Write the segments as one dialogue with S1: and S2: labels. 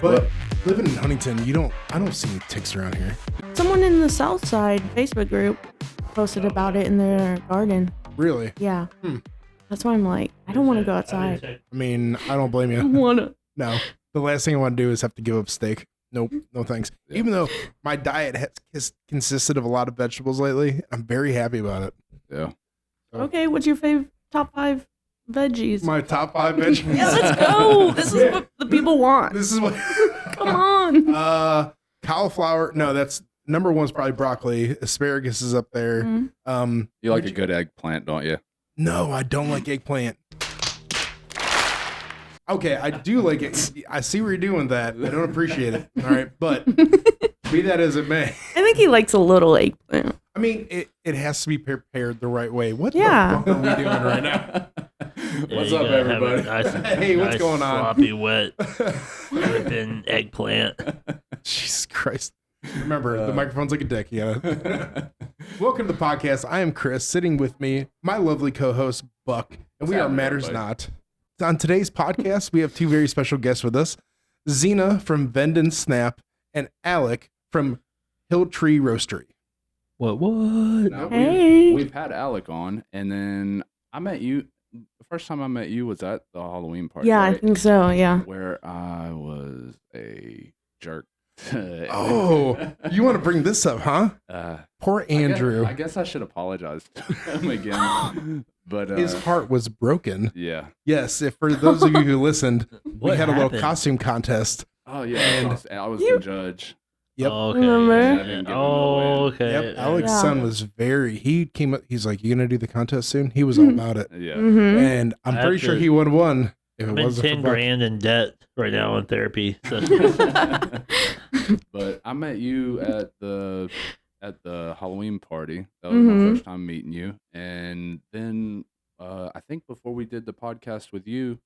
S1: But living in Huntington, I don't see any ticks around here.
S2: Someone in the South Side Facebook group posted about it in their garden.
S1: Really?
S2: Yeah. That's why I'm like, I don't want to go outside.
S1: I mean, I don't blame you.
S2: I don't want to.
S1: No. The last thing I want to do is have to give up steak. Nope. No thanks. Yeah. Even though my diet has consisted of a lot of vegetables lately, I'm very happy about it.
S3: Yeah.
S2: Okay, what's your favorite top 5 veggies?
S1: My top 5 veggies?
S2: Yeah, let's go. This is what the people want.
S1: This is what...
S2: Come on.
S1: Cauliflower. No, that's... Number 1 is probably broccoli. Asparagus is up there.
S2: Mm-hmm.
S3: You like a good eggplant, don't you?
S1: No, I don't like eggplant. Okay, I do like it. I see where you're doing with that. I don't appreciate it. All right, but be that as it may.
S2: I think he likes a little eggplant.
S1: I mean, it has to be prepared the right way. What the
S2: Yeah.
S1: fuck are we doing right now?
S3: What's up, everybody?
S1: Hey, what's going on?
S4: Sloppy, wet, dripping eggplant.
S1: Jesus Christ. Remember, the microphone's like a dick. Yeah. Welcome to the podcast. I am Chris. Sitting with me, my lovely co-host, Buck. And we are Matters Not. On today's podcast, we have 2 very special guests with us. Xena from Vend and Snap and Alek from Hill Tree Roastery.
S4: What?
S3: Now,
S2: Hey.
S3: we've had Alek on, and then I met you. The first time I met you was at the Halloween party.
S2: Yeah,
S3: right?
S2: I think so. Yeah.
S3: Where I was a jerk.
S1: Oh, you want to bring this up, huh? Poor Andrew.
S3: I guess I should apologize to him again. But
S1: his heart was broken.
S3: Yeah.
S1: Yes, if for those of you who listened, we
S4: What
S1: had a little
S4: happened?
S1: costume contest.
S3: Oh yeah. And I was the judge.
S1: Yep.
S4: Oh, okay.
S2: Remember?
S3: I didn't give him
S4: Oh,
S3: no win.
S4: okay.
S1: Yep. Alex's
S2: Yeah.
S1: son was he came up, he's like, you gonna do the contest soon? He was all about it.
S3: Yeah.
S2: Mm-hmm.
S1: And I'm
S4: I
S1: pretty
S4: have
S1: sure
S4: to-
S1: he would have won if it
S4: I'm in
S1: wasn't
S4: 10
S1: for Buck.
S4: grand in debt right now in therapy. So.
S3: But I met you at the Halloween party. That was my first time meeting you. And then I think before we did the podcast with you,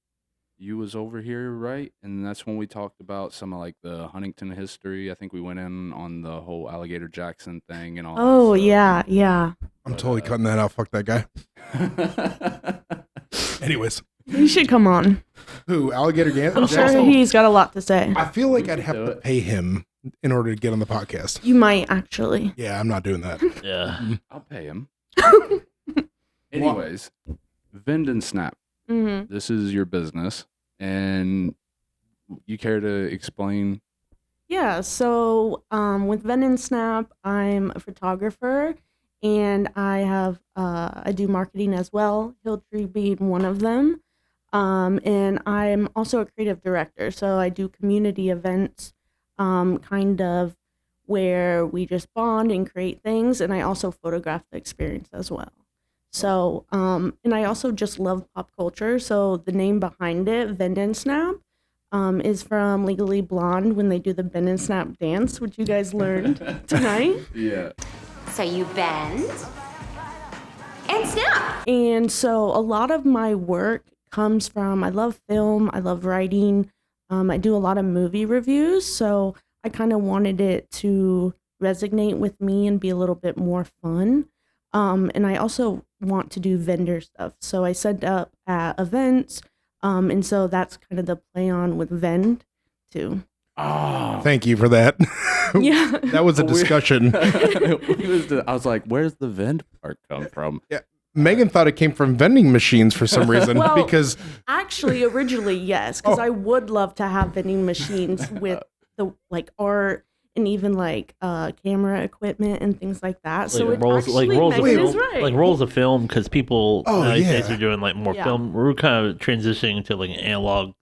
S3: you was over here, right? And that's when we talked about some of like the Huntington history. I think we went in on the whole Alligator Jackson thing and all.
S2: Oh,
S3: that
S2: yeah. Yeah.
S1: I'm totally cutting that out. Fuck that guy.
S3: stuff.
S1: Anyways,
S2: You should come on.
S1: who? Alligator
S2: I'm sure
S1: Jackson?
S2: he's got a lot to say.
S1: I feel like
S3: We
S1: I'd
S3: could
S1: have
S3: do
S1: to
S3: it.
S1: pay him in order to get on the podcast.
S2: You might actually.
S1: Yeah, I'm not doing that.
S4: Yeah.
S3: I'll pay him. Anyways, Vend and Snap.
S2: Mm-hmm.
S3: This is your business, and you care to explain?
S2: Yeah, so with Vend and Snap, I'm a photographer, and I do marketing as well, Hill Tree being one of them. And I'm also a creative director, so I do community events, kind of where we just bond and create things, and I also photograph the experience as well. So, and I also just love pop culture, so the name behind it, Vend and Snap, is from Legally Blonde when they do the Vend and Snap dance, which you guys learned tonight.
S3: Yeah.
S5: So you bend and snap.
S2: And so a lot of my work comes from, I love film, I love writing, I do a lot of movie reviews, so I kind of wanted it to resonate with me and be a little bit more fun. And I also want to do vendor stuff, so I set up at events, and so that's kind of the play on with Vend too.
S3: Oh,
S1: Thank you for that.
S2: Yeah.
S1: That was a discussion.
S3: I was like, "Where's the Vend part come from?"
S1: Megan thought it came from vending machines for some reason
S2: Well,
S1: because
S2: Actually, originally, yes, because I would love to have vending machines with the like art and even like camera equipment and things like that. So it
S4: rolls,
S2: actually
S4: rolls of
S2: Megan is
S4: film,
S2: right.
S4: like rolls of film, because people nowadays
S1: yeah.
S4: are doing like more
S2: Yeah.
S4: film. We're kind of transitioning to like an analog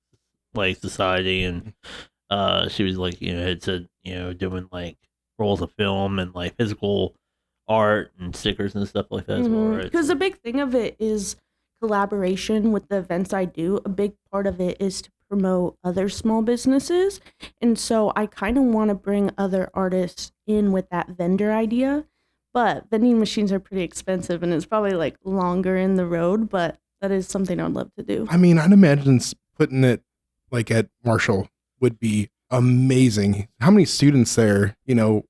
S4: like society, and she was like, had said, doing like rolls of film and like physical art and stickers and stuff like that as well, right?
S2: Because the big thing of it is collaboration with the events I do. A big part of it is to promote other small businesses. And so I kind of want to bring other artists in with that vendor idea. But vending machines are pretty expensive and it's probably like longer in the road, but that is something I'd love to do.
S1: I mean, I'd imagine putting it like at Marshall would be amazing. How many students there,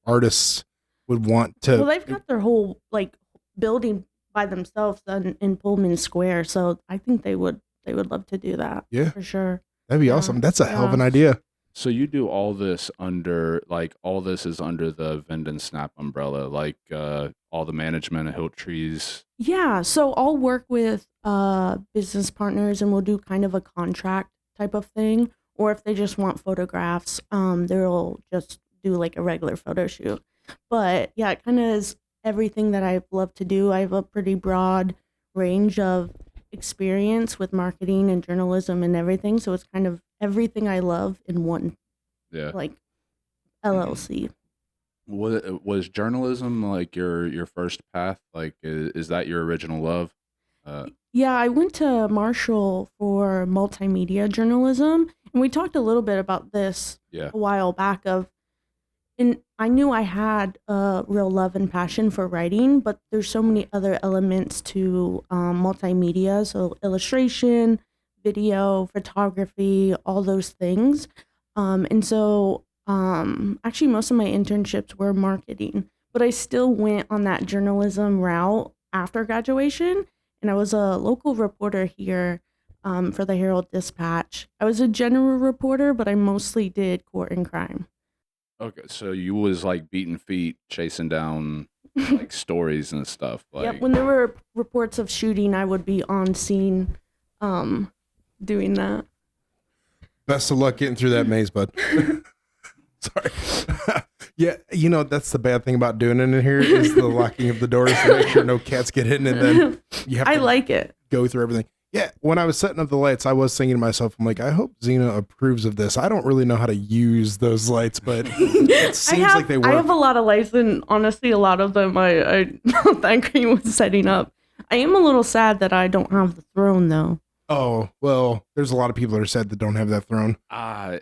S1: artists would want to?
S2: Well, they've got their whole like building by themselves in Pullman Square, so I think they would love to do that.
S1: Yeah.
S2: For sure.
S1: That'd be
S2: Yeah.
S1: awesome. That's a hell of an
S2: Yeah.
S1: idea.
S3: So you do all this under, like, all this is under the Vend and Snap umbrella, like all the management of Hill Trees.
S2: Yeah, so I'll work with business partners and we'll do kind of a contract type of thing. Or if they just want photographs, they'll just do like a regular photo shoot. But yeah, it kind of is everything that I love to do. I have a pretty broad range of experience with marketing and journalism and everything. So it's kind of everything I love in one like LLC.
S3: Was journalism like your first path? Like, is that your original love?
S2: Yeah, I went to Marshall for multimedia journalism, and we talked a little bit about this a while back. And I knew I had a real love and passion for writing, but there's so many other elements to multimedia, so illustration, video, photography, all those things. And so actually most of my internships were marketing, but I still went on that journalism route after graduation. And I was a local reporter here for the Herald Dispatch. I was a general reporter, but I mostly did court and crime.
S3: Okay, so you was like beating feet, chasing down like stories and stuff. Like,
S2: yep, when there were reports of shooting, I would be on scene doing that.
S1: Best of luck getting through that maze, bud. Sorry. Yeah, you know, that's the bad thing about doing it in here is the locking of the doors to make sure no cats get in, and then you have to
S2: like it.
S1: Go through everything. Yeah, when I was setting up the lights, I was thinking to myself, I'm like, I hope Xena approves of this. I don't really know how to use those lights, but it seems like they work.
S2: I have a lot of lights, and honestly, a lot of them I thank you with setting up. I am a little sad that I don't have the throne, though.
S1: Oh, well, there's a lot of people that are sad that don't have that throne.
S3: I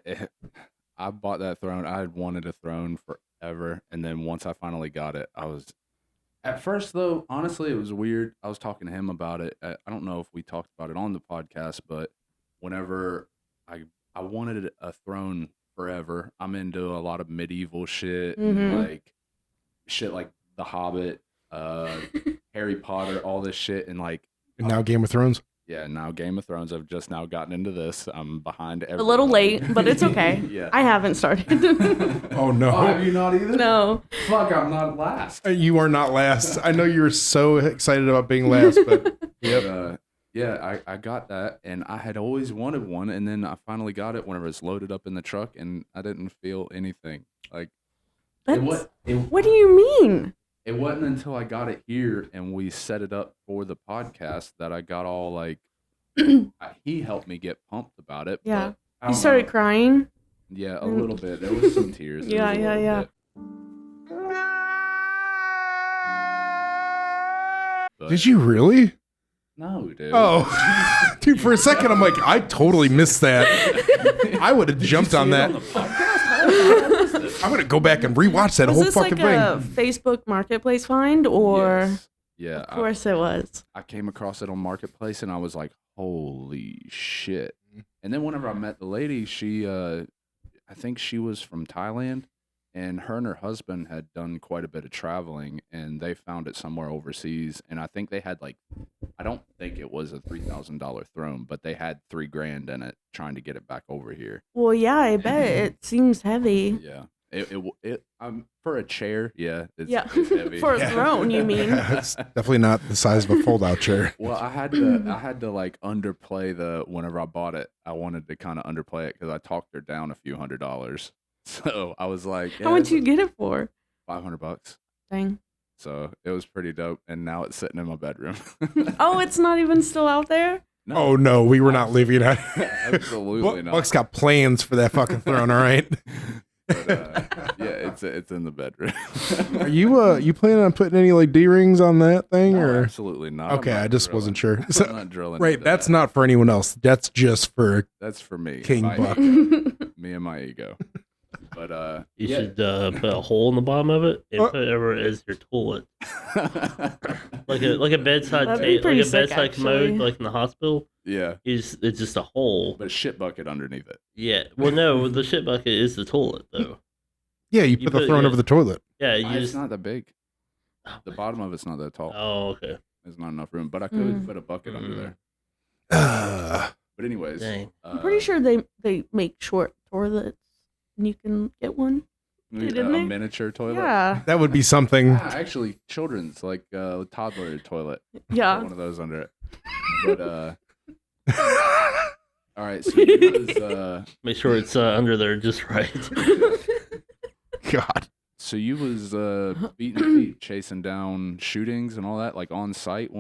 S3: bought that throne. I had wanted a throne forever, and then once I finally got it, I was... At first, though, honestly, it was weird. I was talking to him about it. I don't know if we talked about it on the podcast, but whenever I wanted a throne forever, I'm into a lot of medieval shit, and like shit like The Hobbit, Harry Potter, all this shit, and like...
S1: And now Game of Thrones?
S3: Yeah, now Game of Thrones. I've just now gotten into this. I'm behind everyone.
S2: A little late, but it's okay.
S3: Yeah.
S2: I haven't started.
S1: Oh, no.
S3: Oh, have you not either?
S2: No.
S3: Fuck, I'm not last.
S1: You are not last. I know you were so excited about being last, but... Yep.
S3: Yeah, I got that, and I had always wanted one, and then I finally got it whenever it's loaded up in the truck, and I didn't feel anything. Like,
S2: what do you mean?
S3: It wasn't until I got it here and we set it up for the podcast that I got all like, he helped me get pumped about it.
S2: Yeah.
S3: But
S2: you started crying?
S3: Yeah, a little bit. There was some tears.
S2: Yeah.
S1: Did you really?
S3: No, dude.
S1: Oh, dude, for a second, I'm like, I totally missed that. I would have jumped on that. I'm going to go back and rewatch that whole fucking thing.
S2: Was this like a Facebook Marketplace find, or?
S3: Yes. Yeah.
S2: Of course it was.
S3: I came across it on Marketplace and I was like, holy shit. And then whenever I met the lady, she, I think she was from Thailand, and her husband had done quite a bit of traveling, and they found it somewhere overseas. And I think they had like, I don't think it was a $3,000 throne, but they had $3,000 in it trying to get it back over here.
S2: Well, yeah, I bet it seems heavy.
S3: Yeah. It for a chair, yeah, it's heavy.
S2: For a throne, you mean?
S1: It's definitely not the size of a fold-out chair.
S3: Well, I had to like underplay whenever I bought it. I wanted to kind of underplay it because I talked her down a few $100s. So I was like,
S2: how much you get it for?
S3: $500.
S2: Dang.
S3: So it was pretty dope, and now it's sitting in my bedroom.
S2: Oh, it's not even still out there?
S1: No. Oh no, we were not leaving it.
S3: Absolutely not.
S1: Buck's got plans for that fucking throne, all right?
S3: But, yeah, it's in the bedroom.
S1: Are you planning on putting any like D-rings on that thing?
S3: No,
S1: or
S3: absolutely not.
S1: Okay, I just wasn't sure.
S3: I'm not drilling.
S1: Right, that's not for anyone else. That's just for
S3: me.
S1: King Buck.
S3: Me and my ego. But
S4: you should put a hole in the bottom of it and put it over as your toilet, like a bedside commode, like in the hospital.
S3: Yeah,
S4: it's just a hole,
S3: but a shit bucket underneath it.
S4: Yeah, well, no, the shit bucket is the toilet though.
S1: Yeah, you put the throne over the toilet.
S4: Yeah,
S3: it's not that big. The bottom of it's not that tall.
S4: Oh, okay.
S3: There's not enough room, but I could put a bucket under there. But anyways,
S2: I'm pretty sure they make short toilets. and you can get one. Get in
S3: A
S2: there.
S3: miniature toilet.
S2: Yeah.
S1: That would be something.
S3: Actually, children's like toddler toilet.
S2: Yeah.
S3: Put one of those under it. But all right. So you was
S4: Make sure it's under there just right.
S1: God.
S3: so you was beating feet, chasing down shootings and all that, like on site.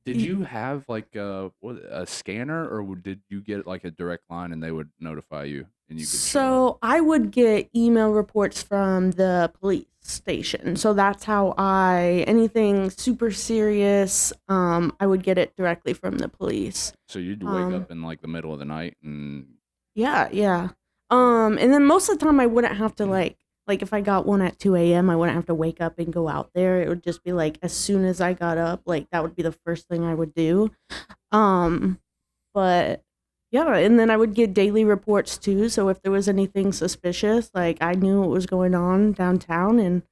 S3: Did you have like a scanner, or did you get like a direct line and they would notify you and you could?
S2: So I would get email reports from the police station. So that's how anything super serious, I would get it directly from the police.
S3: So you'd wake up in like the middle of the night and.
S2: Yeah. And then most of the time I wouldn't have to like if I got one at 2 a.m., I wouldn't have to wake up and go out there. It would just be like as soon as I got up, like that would be the first thing I would do. But yeah, and then I would get daily reports too. So if there was anything suspicious, like I knew what was going on downtown and,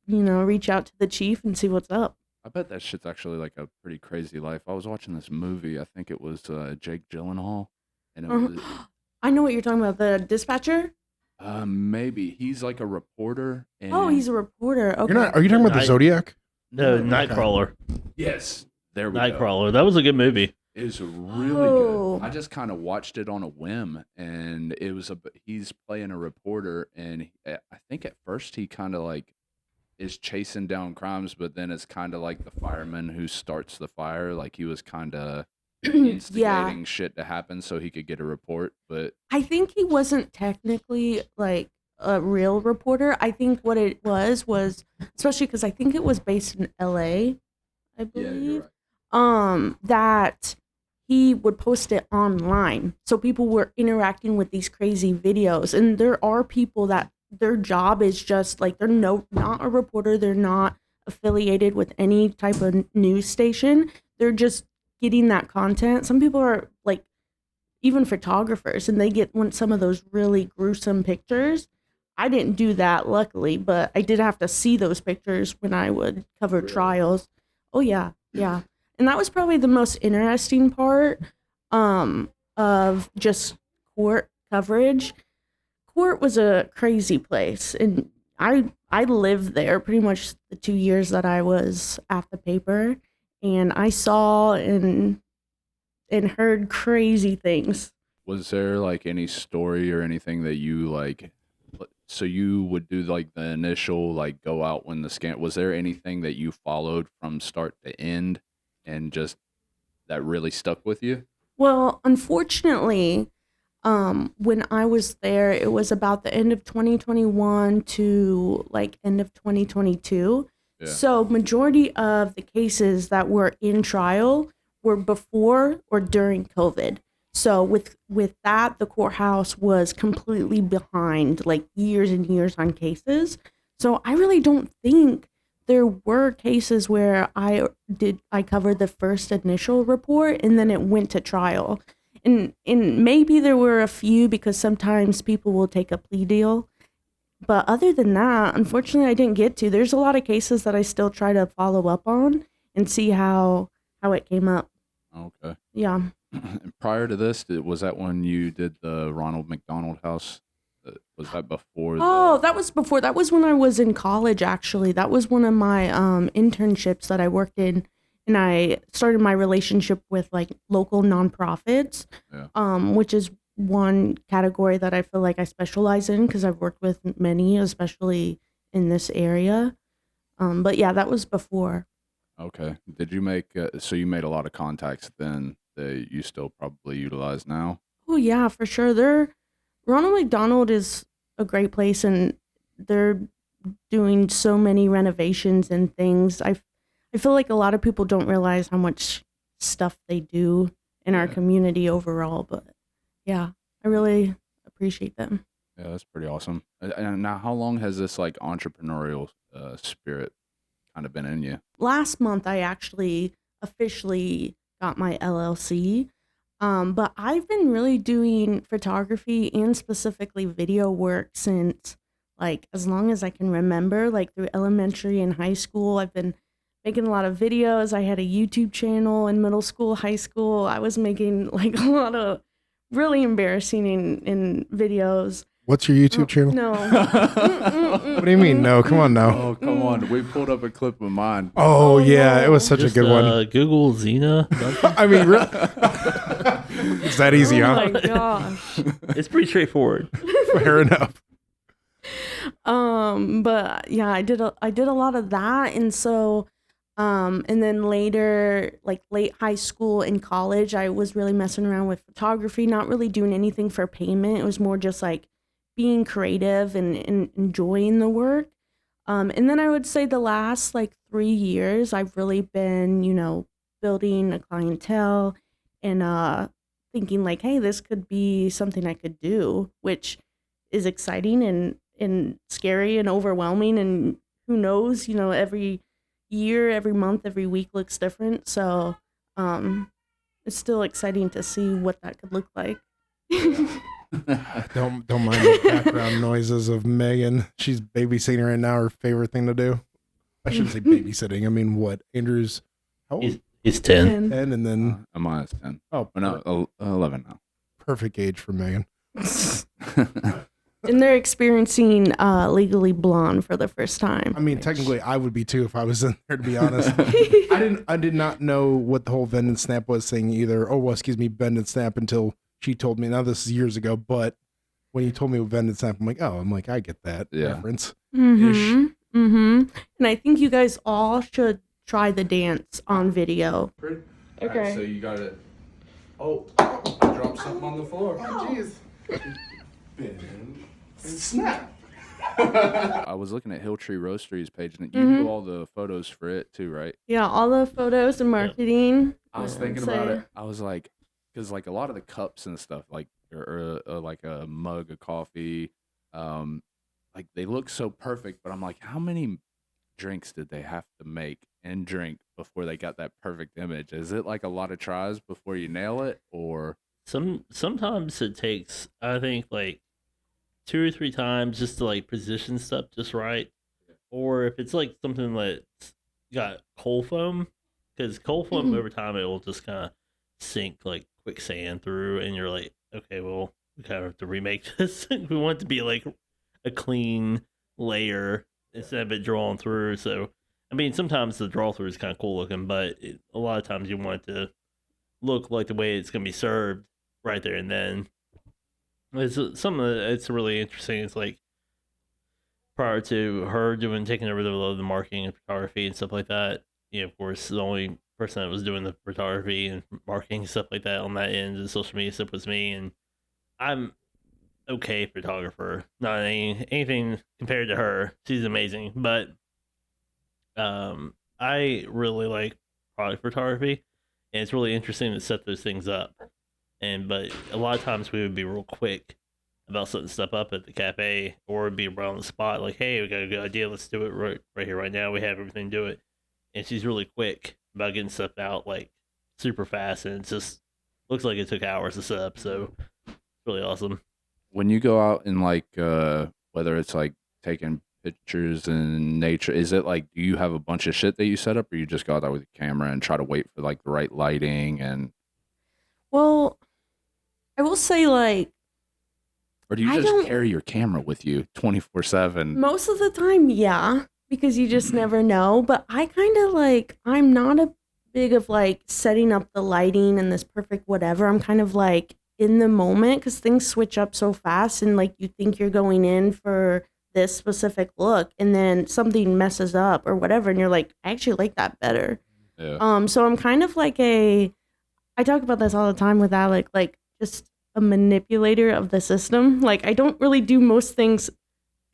S2: reach out to the chief and see what's up.
S3: I bet that shit's actually like a pretty crazy life. I was watching this movie. I think it was Jake Gyllenhaal, and it was.
S2: I know what you're talking about. The dispatcher.
S3: Maybe he's like a reporter. And
S2: Oh, he's a reporter. Okay.
S1: Are you talking about the Zodiac?
S4: No,
S1: Okay.
S4: Nightcrawler.
S3: Yes, there we go.
S4: Nightcrawler. That was a good movie.
S3: It was really
S2: Oh.
S3: good. I just kind of watched it on a whim, and it was he's playing a reporter, and I think at first he kind of like is chasing down crimes, but then it's kind of like the fireman who starts the fire. Like he was kind of instigating shit to happen so he could get a report. But
S2: I think he wasn't technically like a real reporter. I think what it was especially because I think it was based in LA, I believe. That he would post it online. So people were interacting with these crazy videos. And there are people that their job is just like they're not a reporter, they're not affiliated with any type of news station. They're just getting that content. Some people are like even photographers and they get some of those really gruesome pictures. I didn't do that luckily, but I did have to see those pictures when I would cover trials. Oh yeah. And that was probably the most interesting part of just court coverage. Court was a crazy place, and I lived there pretty much the 2 years that I was at the paper, and I saw and heard crazy things.
S3: was there like any story or anything that you like? So you would do like the initial like go out when the scan. Was there anything that you followed from start to end, and just that really stuck with you?
S2: Well, unfortunately, when I was there, it was about the end of 2021 to like end of 2022.
S3: Yeah.
S2: So majority of the cases that were in trial were before or during COVID. So with that, the courthouse was completely behind, like years and years on cases. So I really don't think there were cases where I covered the first initial report and then it went to trial. And maybe there were a few because sometimes people will take a plea deal. But other than that, unfortunately, I didn't get to. There's a lot of cases that I still try to follow up on and see how it came up.
S3: Okay.
S2: Yeah.
S3: And prior to this, was that when you did the Ronald McDonald House? Was that before?
S2: Oh, that was before. That was when I was in college, actually. That was one of my internships that I worked in. And I started my relationship with like local nonprofits, which is one category that I feel like I specialize in because I've worked with many, especially in this area. But yeah, that was before.
S3: Okay. Did you make? So you made a lot of contacts then that you still probably utilize now?
S2: Oh yeah, for sure. Ronald McDonald is a great place, and they're doing so many renovations and things. I feel like a lot of people don't realize how much stuff they do in our community overall, but yeah, I really appreciate them.
S3: Yeah, that's pretty awesome. And now, how long has this like entrepreneurial spirit kind of been in you?
S2: Last month, I actually officially got my LLC, but I've been really doing photography and specifically video work since like as long as I can remember, like through elementary and high school. I've been making a lot of videos. I had a YouTube channel in middle school, high school. I was making like a lot of really embarrassing in videos.
S1: What's your YouTube channel?
S2: No.
S1: What do you mean? No, come on now.
S3: Oh, come on. We pulled up a clip of mine.
S1: Oh, yeah,
S2: no.
S1: it was such
S4: Just,
S1: a good one.
S4: Google Xena Bunton.
S1: I mean, really? It's that easy,
S2: Oh
S1: huh?
S2: my gosh.
S4: It's pretty straightforward.
S1: Fair enough.
S2: But yeah, I did a lot of that, and so and then later, like late high school and college, I was really messing around with photography, not really doing anything for payment. It was more just like being creative and enjoying the work. And then I would say the last like 3 years, I've really been, building a clientele and thinking like, hey, this could be something I could do, which is exciting and scary and overwhelming. And who knows, every year, every month, every week looks different. So it's still exciting to see what that could look like.
S1: Don't mind the background noises of Megan. She's babysitting right now. Her favorite thing to do. I shouldn't say babysitting. I mean, what? Andrew's how old?
S4: He's 10.
S1: 10, and then
S3: I'm on 10.
S1: oh,
S3: No, 11 now.
S1: perfect age for Megan.
S2: And they're experiencing Legally Blonde for the first time.
S1: I mean, technically, I would be too if I was in there. To be honest, I did not know what the whole Vend and Snap was saying either. Oh, well, excuse me, Vend and Snap until she told me. Now this is years ago, but when you told me Vend and Snap, I'm like, I get that reference.
S2: Mm-hmm. Mm-hmm. And I think you guys all should try the dance on video.
S3: Okay.
S2: Okay.
S3: So you got it. Oh, I dropped something on the floor.
S1: Oh, jeez. Vend and Snap.
S3: I was looking at Hill Tree Roastery's page, and you do all the photos for it too, right?
S2: Yeah, all the photos and marketing.
S3: I was thinking about it. I was like, because like a lot of the cups and stuff, like or like a mug of coffee, like they look so perfect. But I'm like, how many drinks did they have to make and drink before they got that perfect image? Is it like a lot of tries before you nail it, or
S4: Sometimes it takes, I think, like 2 or 3 times just to like position stuff just right. Or if it's like something that's got cold foam, because cold foam over time it will just kind of sink like quicksand through, and you're like, okay, well, we kind of have to remake this. We want it to be like a clean layer instead of it drawing through. So, I mean, sometimes the draw through is kind of cool looking, but a lot of times you want it to look like the way it's going to be served right there and then. It's something that's really interesting. It's like prior to her taking over the marketing and photography and stuff like that. Of course, the only person that was doing the photography and marketing and stuff like that on that end of social media stuff was me, and I'm okay photographer, not anything compared to her. She's amazing, but I really like product photography, and it's really interesting to set those things up. But a lot of times we would be real quick about setting stuff up at the cafe, or be around the spot like, hey, we got a good idea, let's do it right here, right now. We have everything to do it. And she's really quick about getting stuff out like super fast, and it just looks like it took hours to set up. So it's really awesome.
S3: when you go out and like whether it's like taking pictures in nature, is it like, do you have a bunch of shit that you set up, or you just go out there with your camera and try to wait for like the right lighting? And
S2: Well, I will say, like,
S3: or do you just carry your camera with you 24/7?
S2: most of the time, yeah, because you just never know. But I kind of like, I'm not a big of like setting up the lighting and this perfect whatever. I'm kind of like in the moment, because things switch up so fast, and like you think you're going in for this specific look, and then something messes up or whatever, and you're like, I actually like that better.
S3: Yeah.
S2: So I'm kind of like I talk about this all the time with Alek, like just a manipulator of the system. Like, I don't really do most things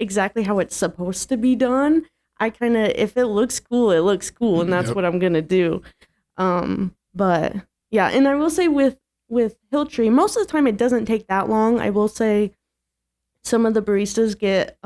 S2: exactly how it's supposed to be done. I kind of, if it looks cool, it looks cool, and that's what I'm gonna do. But yeah, and I will say with Hill Tree, most of the time it doesn't take that long. I will say some of the baristas get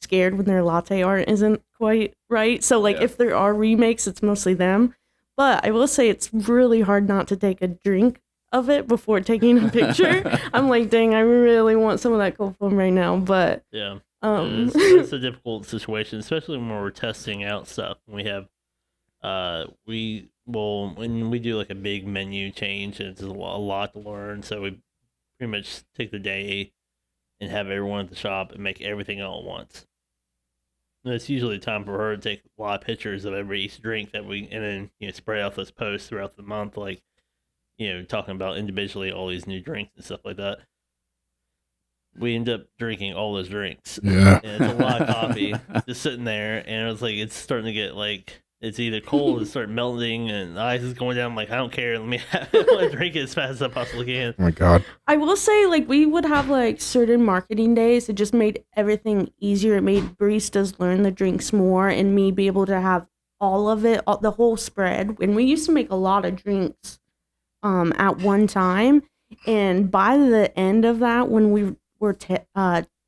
S2: scared when their latte art isn't quite right. So like if there are remakes, it's mostly them. But I will say it's really hard not to take a drink of it before taking a picture. I'm like, dang, I really want some of that cold foam right now. But
S4: yeah, it's a difficult situation, especially when we're testing out stuff. We have when we do like a big menu change, it's a lot to learn. So we pretty much take the day and have everyone at the shop and make everything all at once. And it's usually time for her to take a lot of pictures of every each drink and then spread out those posts throughout the month, like talking about individually all these new drinks and stuff like that. We end up drinking all those drinks.
S1: Yeah.
S4: And it's a lot of coffee just sitting there, and it was like it's starting to get like it's either cold and start melting and the ice is going down. I'm like, I don't care, let me drink it as fast as I possibly can.
S1: Oh my God.
S2: I will say, like, we would have like certain marketing days. It just made everything easier. It made baristas learn the drinks more and me be able to have all of it, the whole spread. And we used to make a lot of drinks at one time. And by the end of that, when we were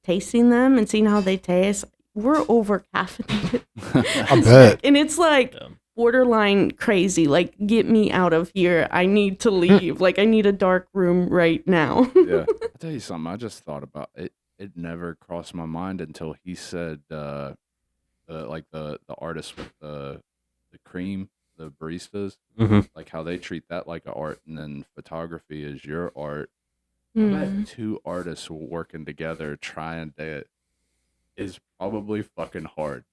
S2: tasting them and seeing how they taste, we're over caffeinated.
S1: I bet.
S2: And it's like borderline crazy. Like, get me out of here. I need to leave. Like, I need a dark room right now.
S3: Yeah. I'll tell you something. I just thought about it. It never crossed my mind until he said, like the artists with the cream, the baristas, like how they treat that like an art, and then photography is your art. I bet two artists working together trying to is probably fucking hard.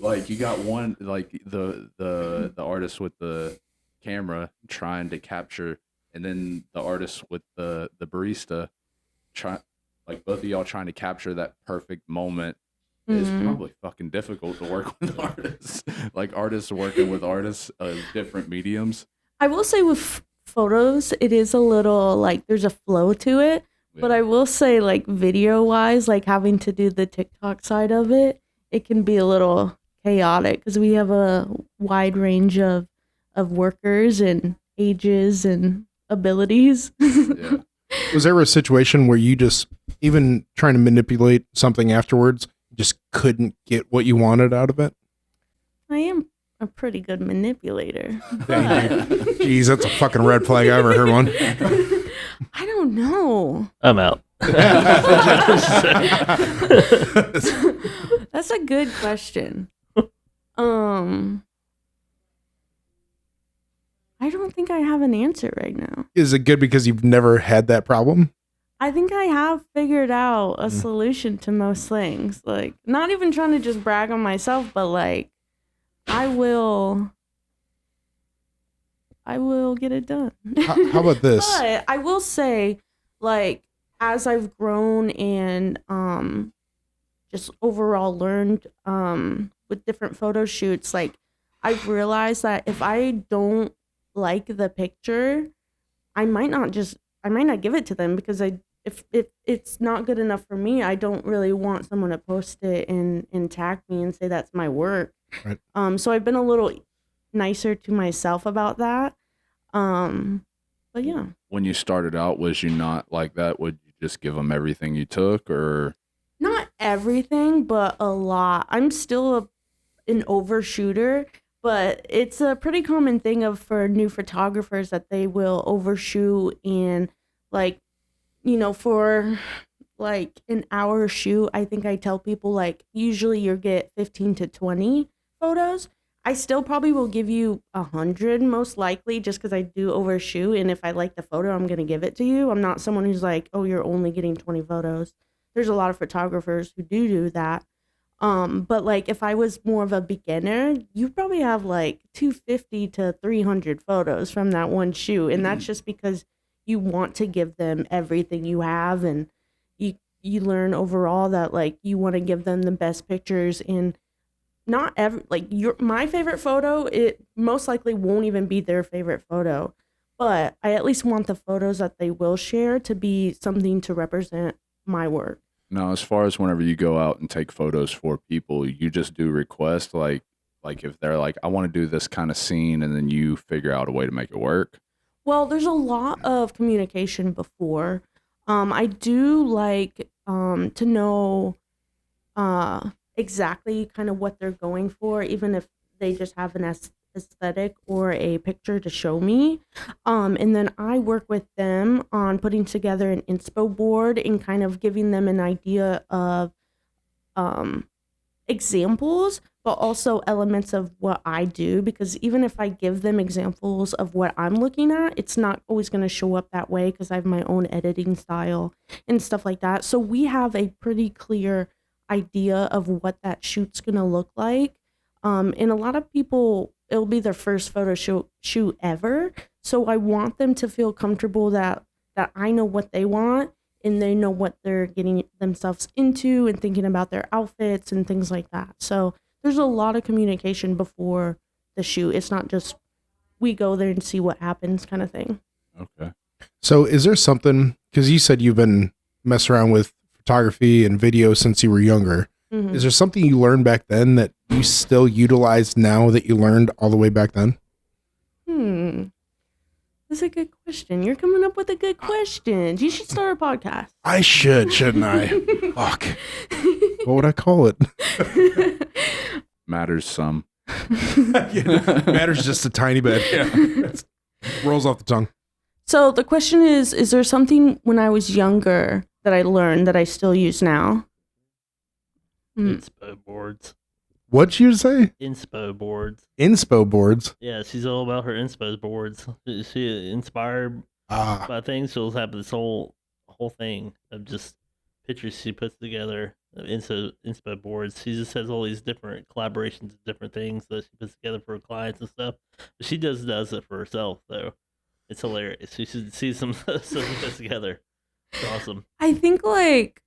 S3: Like, you got one, like the artist with the camera trying to capture, and then the artist with the barista like both of y'all trying to capture that perfect moment. Is probably fucking difficult to work with artists. Like, artists working with artists of different mediums.
S2: I will say with photos, it is a little like there's a flow to it. Yeah. But I will say, like, video wise, like having to do the TikTok side of it, it can be a little chaotic because we have a wide range of workers and ages and abilities.
S3: Yeah.
S1: Was there a situation where you just, even trying to manipulate something afterwards, just couldn't get what you wanted out of it?
S2: I am a pretty good manipulator.
S1: Thank you. Jeez, that's a fucking red flag. I ever heard one.
S2: I don't know.
S4: I'm out.
S2: That's a good question. I don't think I have an answer right now.
S1: Is it good because you've never had that problem?
S2: I think I have figured out a solution to most things. Like, not even trying to just brag on myself, but like, I will get it done.
S1: How about this?
S2: But I will say, like, as I've grown and just overall learned with different photo shoots, like, I've realized that if I don't like the picture, I might not give it to them, because if it's not good enough for me, I don't really want someone to post it and tag me and say that's my work.
S1: Right.
S2: So I've been a little nicer to myself about that. But yeah.
S3: When you started out, was you not like that? Would you just give them everything you took, or?
S2: Not everything, but a lot. I'm still an overshooter, but it's a pretty common thing for new photographers that they will overshoot, and like, for like an hour shoot, I think I tell people, like, usually you get 15 to 20 photos. I still probably will give you 100 most likely, just because I do overshoot, and if I like the photo, I'm going to give it to you. I'm not someone who's like, oh, you're only getting 20 photos. There's a lot of photographers who do that. But like, if I was more of a beginner, you probably have like 250 to 300 photos from that one shoot, and that's just because you want to give them everything you have, and you learn overall that, like, you want to give them the best pictures. And not every, like, my favorite photo, it most likely won't even be their favorite photo, but I at least want the photos that they will share to be something to represent my work.
S3: No, as far as whenever you go out and take photos for people, you just do request, like if they're like, I want to do this kind of scene, and then you figure out a way to make it work.
S2: Well, there's a lot of communication before. I do like to know exactly kind of what they're going for, even if they just have an aesthetic or a picture to show me. And then I work with them on putting together an inspo board and kind of giving them an idea of examples, but also elements of what I do, because even if I give them examples of what I'm looking at, it's not always going to show up that way because I have my own editing style and stuff like that. So we have a pretty clear idea of what that shoot's going to look like. And a lot of people, it'll be their first photo shoot ever. So I want them to feel comfortable that I know what they want and they know what they're getting themselves into and thinking about their outfits and things like that. So there's a lot of communication before the shoot. It's not just we go there and see what happens kind of thing.
S3: Okay.
S1: So is there something, because you said you've been messing around with photography and video since you were younger.
S2: Mm-hmm.
S1: Is there something you learned back then that you still utilize now that you learned all the way back then?
S2: That's a good question. You're coming up with a good question. You should start a podcast.
S1: I should, shouldn't I? Fuck. What would I call it?
S3: Matters some.
S1: Matters just a tiny bit. Yeah. Rolls off the tongue.
S2: So the question is there something when I was younger that I learned that I still use now?
S4: Inspo boards.
S1: What'd you say?
S4: Inspo boards.
S1: Inspo boards.
S4: Yeah, she's all about her inspo boards. She inspired by things. She'll have this whole thing of just pictures she puts together of inspo boards. She just has all these different collaborations of different things that she puts together for her clients and stuff. But she does it for herself, though. It's hilarious. You should see some stuff she puts together. It's awesome.
S2: I think like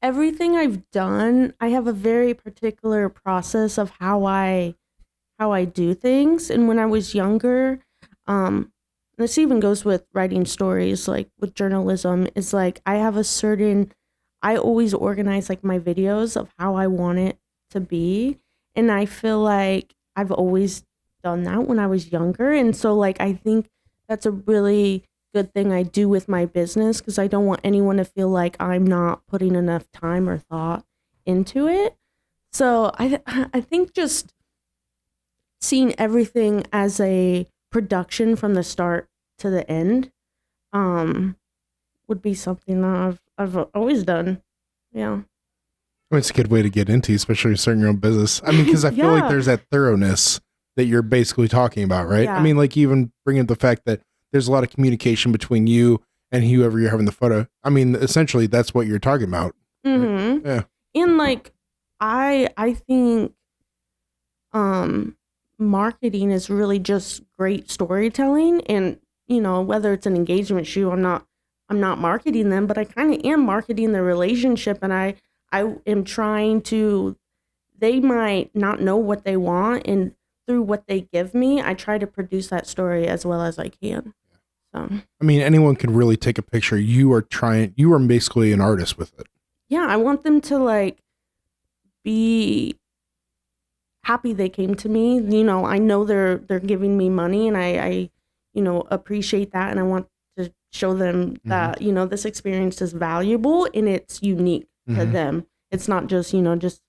S2: everything I've done, I have a very particular process of how I do things. And when I was younger, this even goes with writing stories, like with journalism, is like I always organize like my videos of how I want it to be. And I feel like I've always done that when I was younger. And so like I think that's a really good thing I do with my business, because I don't want anyone to feel like I'm not putting enough time or thought into it. So I think just seeing everything as a production from the start to the end would be something that I've always done. Yeah.
S1: Well, it's a good way to get into, especially starting your own business. I mean, because I feel like there's that thoroughness that you're basically talking about, right?
S2: Yeah.
S1: I mean, like even bringing up the fact that there's a lot of communication between you and whoever you're having the photo. I mean, essentially, that's what you're talking about.
S2: Mm-hmm.
S1: Right? Yeah.
S2: And like, I think marketing is really just great storytelling. And, you know, whether it's an engagement shoot, I'm not marketing them, but I kind of am marketing the relationship. And I am trying to, they might not know what they want, and through what they give me, I try to produce that story as well as I can. So,
S1: I mean, anyone can really take a picture. You are basically an artist with it.
S2: yeah, I want them to like be happy they came to me. You know, I know they're giving me money, and I you know, appreciate that, and I want to show them that, you know, this experience is valuable and it's unique to them. It's not just, you know, just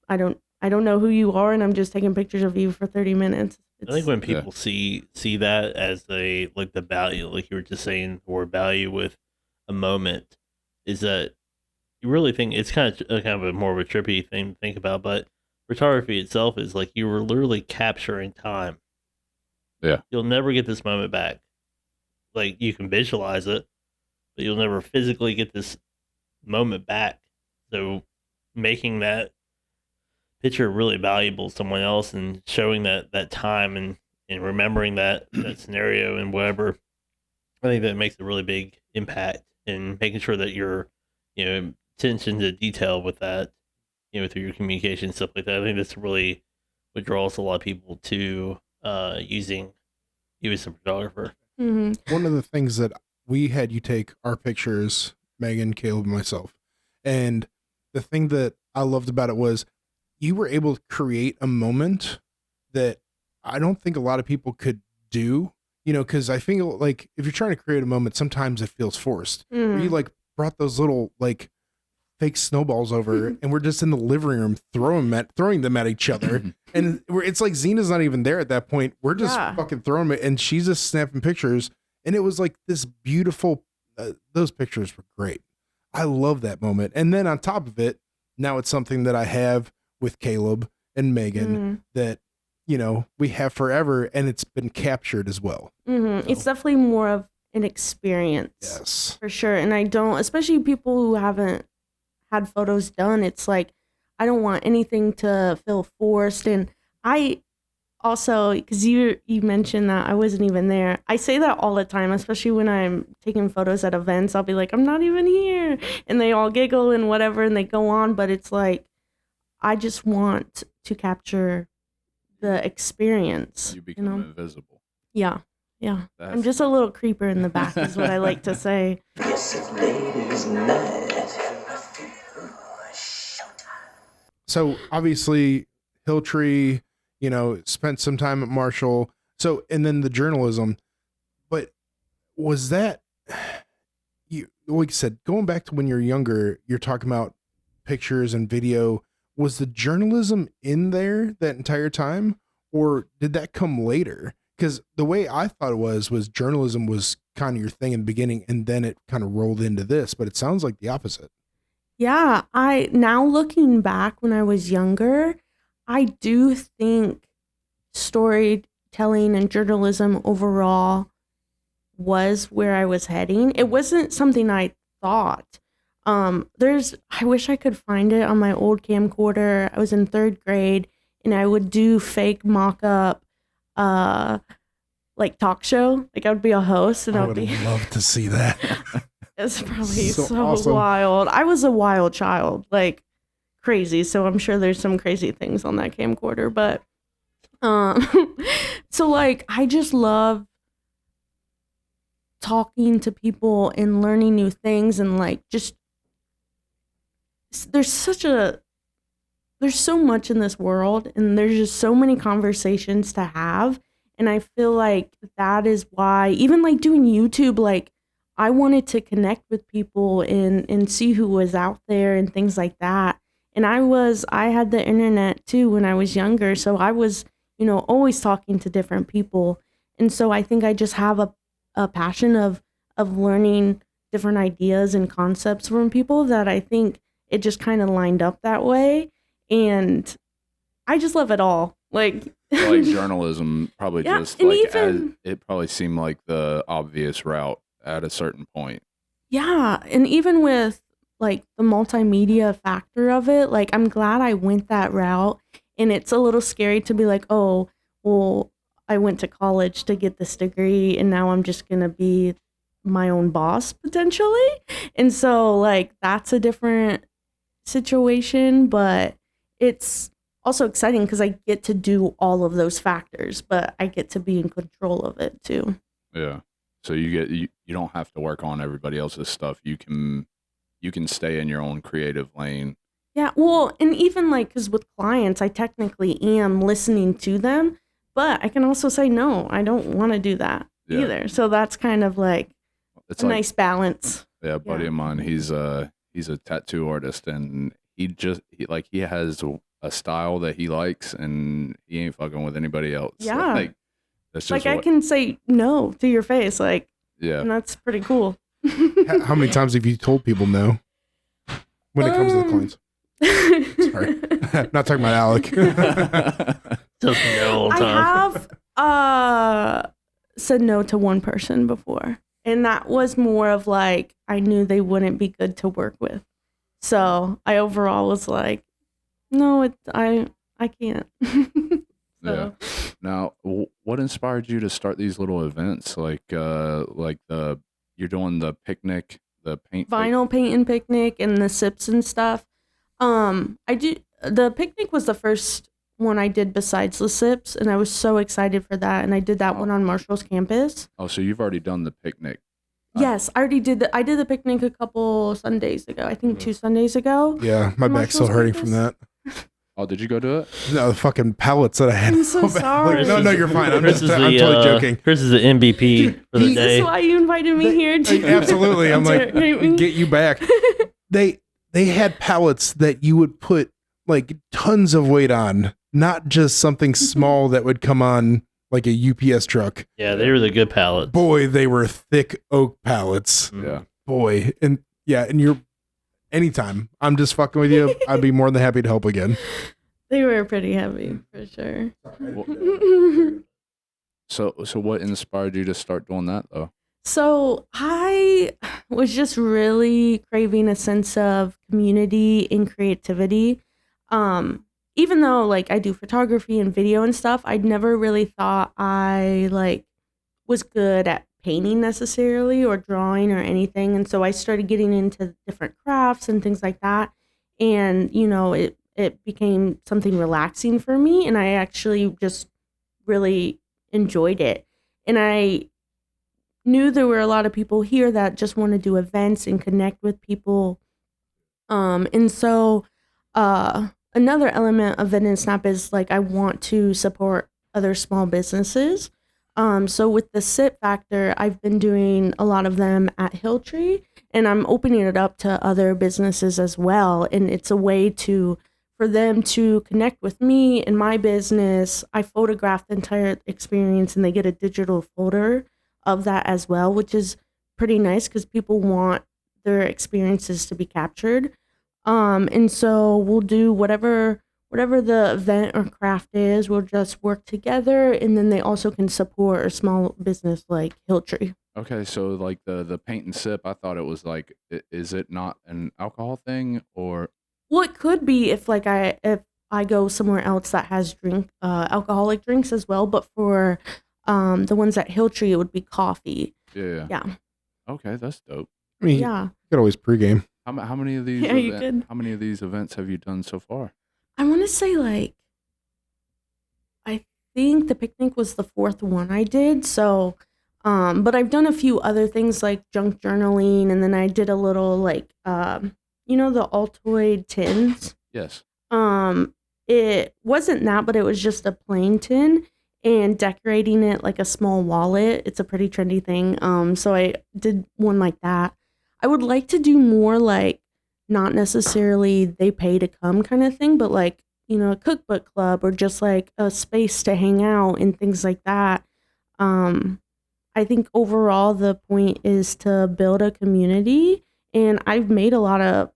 S2: I don't know who you are, and I'm just taking pictures of you for 30 minutes.
S4: I think when people see that as the value, like you were just saying, or value with a moment, is that you really think it's kind of a more of a trippy thing to think about, but photography itself is like you were literally capturing time.
S3: Yeah.
S4: You'll never get this moment back. Like you can visualize it, but you'll never physically get this moment back. So making that picture really valuable to someone else and showing that time and remembering that scenario and whatever, I think that makes a really big impact in making sure that you're, you know, attention to detail with that, you know, through your communication and stuff like that. I think that's really what draws a lot of people to using you as a photographer.
S2: Mm-hmm.
S1: One of the things that we had you take our pictures, Megan, Caleb, and myself, and the thing that I loved about it was you were able to create a moment that I don't think a lot of people could do, you know, because I feel like if you're trying to create a moment, sometimes it feels forced. Where you like brought those little like fake snowballs over and we're just in the living room throwing them at each other. And it's like Xena's not even there at that point. We're just fucking throwing them, and she's just snapping pictures. And it was like this beautiful, those pictures were great. I love that moment. And then on top of it, now it's something that I have with Caleb and Megan that, you know, we have forever, and it's been captured as well.
S2: Mm-hmm. It's definitely more of an experience.
S1: Yes.
S2: For sure. And I don't, especially people who haven't had photos done, it's like, I don't want anything to feel forced. And I also, because you mentioned that I wasn't even there, I say that all the time, especially when I'm taking photos at events. I'll be like, I'm not even here. And they all giggle and whatever, and they go on. But it's like, I just want to capture the experience.
S3: You become invisible.
S2: Yeah. Yeah. I'm just a little creeper in the back is what I like to say.
S6: Yes, ladies, night.
S1: So obviously Hill Tree, you know, spent some time at Marshall. So, and then the journalism, but was that, you, like you said, going back to when you're younger, you're talking about pictures and video, was the journalism in there that entire time, or did that come later? Because the way I thought it was journalism was kind of your thing in the beginning, and then it kind of rolled into this, but it sounds like the opposite.
S2: Yeah, now looking back when I was younger, I do think storytelling and journalism overall was where I was heading. It wasn't something I thought. I wish I could find it on my old camcorder. I was in 3rd grade, and I would do fake mock-up like talk show. Like I would be a host, and
S1: I would love to see that.
S2: It's probably so
S1: awesome.
S2: wild. I was a wild child, like crazy. So I'm sure there's some crazy things on that camcorder. But so like I just love talking to people and learning new things, and like just there's so much in this world, and there's just so many conversations to have. And I feel like that is why even like doing YouTube, like I wanted to connect with people and see who was out there and things like that. And I had the internet too when I was younger. So I was, you know, always talking to different people. And so I think I just have a passion of learning different ideas and concepts from people that I think it just kind of lined up that way. And I just love it all. Like
S3: journalism probably
S2: yeah,
S3: just
S2: and
S3: like
S2: even,
S3: it probably seemed like the obvious route at a certain point.
S2: Yeah. And even with like the multimedia factor of it, like I'm glad I went that route. And it's a little scary to be like, oh, well, I went to college to get this degree, and now I'm just going to be my own boss potentially. And so like that's a different situation, but it's also exciting because I get to do all of those factors, but I get to be in control of it too.
S3: Yeah. So you don't have to work on everybody else's stuff. You can stay in your own creative lane.
S2: Yeah, well, and even like because with clients, I technically am listening to them, but I can also say no, I don't want to do that either. So that's kind of like it's a nice balance.
S3: Yeah, a buddy of mine, he's a tattoo artist, and he has a style that he likes, and he ain't fucking with anybody else.
S2: Yeah.
S3: So, like, that's just
S2: I can say no to your face, like,
S3: yeah,
S2: and that's pretty cool.
S1: How many times have you told people no when it comes to the clients? Sorry, not talking about Alek.
S4: Just no all the time.
S2: I have said no to one person before, and that was more of like I knew they wouldn't be good to work with, so I overall was like, no, I can't.
S3: Yeah. Now, what inspired you to start these little events like you're doing the picnic, the
S2: vinyl painting picnic, and the sips and stuff? The picnic was the first one I did besides the sips, and I was so excited for that. And I did that one on Marshall's campus.
S3: Oh, so you've already done the picnic?
S2: Yes, I already did. I did the picnic a couple Sundays ago. I think 2 Sundays ago.
S1: Yeah, my back's still hurting from that.
S3: Oh, did you go do it?
S1: No, the fucking pallets that I had.
S2: I'm so sorry.
S1: No, you're fine. I'm totally joking.
S4: Chris is the MVP for the day.
S2: Is this why you invited me here?
S1: Absolutely. I'm like, get you back. They had pallets that you would put like tons of weight on, not just something small that would come on like a UPS truck.
S4: Yeah, they were the good pallets.
S1: Boy, they were thick oak pallets.
S3: Yeah.
S1: Boy. And you're anytime I'm just fucking with you, I'd be more than happy to help again.
S2: They were pretty heavy for sure.
S3: So what inspired you to start doing that though?
S2: So I was just really craving a sense of community and creativity. Even though like I do photography and video and stuff, I'd never really thought I like was good at painting necessarily or drawing or anything. And so I started getting into different crafts and things like that. And, you know, it became something relaxing for me. And I actually just really enjoyed it. And I knew there were a lot of people here that just want to do events and connect with people. And so another element of Vend and Snap is like I want to support other small businesses. So with the sit factor, I've been doing a lot of them at Hill Tree, and I'm opening it up to other businesses as well. And it's a way for them to connect with me and my business. I photograph the entire experience, and they get a digital folder of that as well, which is pretty nice because people want their experiences to be captured. And so we'll do whatever the event or craft is, we'll just work together, and then they also can support a small business like Hill Tree.
S3: Okay, so like the paint and sip, I thought it was like, is it not an alcohol thing or?
S2: Well, it could be if I go somewhere else that has alcoholic drinks as well, but for the ones at Hill Tree, it would be coffee.
S3: Yeah.
S2: Yeah.
S3: Okay, that's dope.
S1: I mean,
S2: Yeah.
S1: you could always pregame.
S3: How many of these?
S2: Yeah, you could.
S3: How many of these events have you done so far?
S2: I want to say like, I think the picnic was the fourth one I did. So, but I've done a few other things like junk journaling, and then I did a little like, you know, the Altoid tins.
S3: Yes.
S2: It wasn't that, but it was just a plain tin and decorating it like a small wallet. It's a pretty trendy thing. So I did one like that. I would like to do more like not necessarily they pay to come kind of thing, but like, you know, a cookbook club or just like a space to hang out and things like that. I think overall the point is to build a community, and I've made a lot of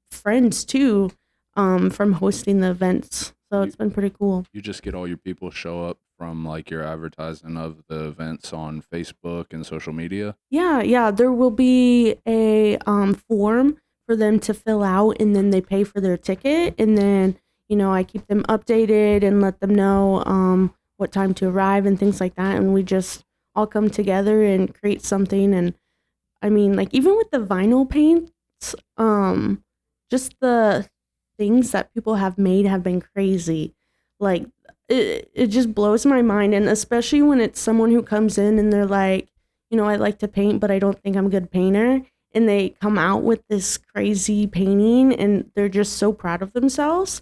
S2: friends too from hosting the events. So it's been pretty cool.
S3: You just get all your people show up from like your advertising of the events on Facebook and social media?
S2: Yeah. There will be a form for them to fill out, and then they pay for their ticket. And then, you know, I keep them updated and let them know what time to arrive and things like that. And we just all come together and create something. And I mean, like even with the vinyl paints, just the things that people have made have been crazy. Like it just blows my mind. And especially when it's someone who comes in and they're like, you know, I like to paint, but I don't think I'm a good painter. And they come out with this crazy painting and they're just so proud of themselves.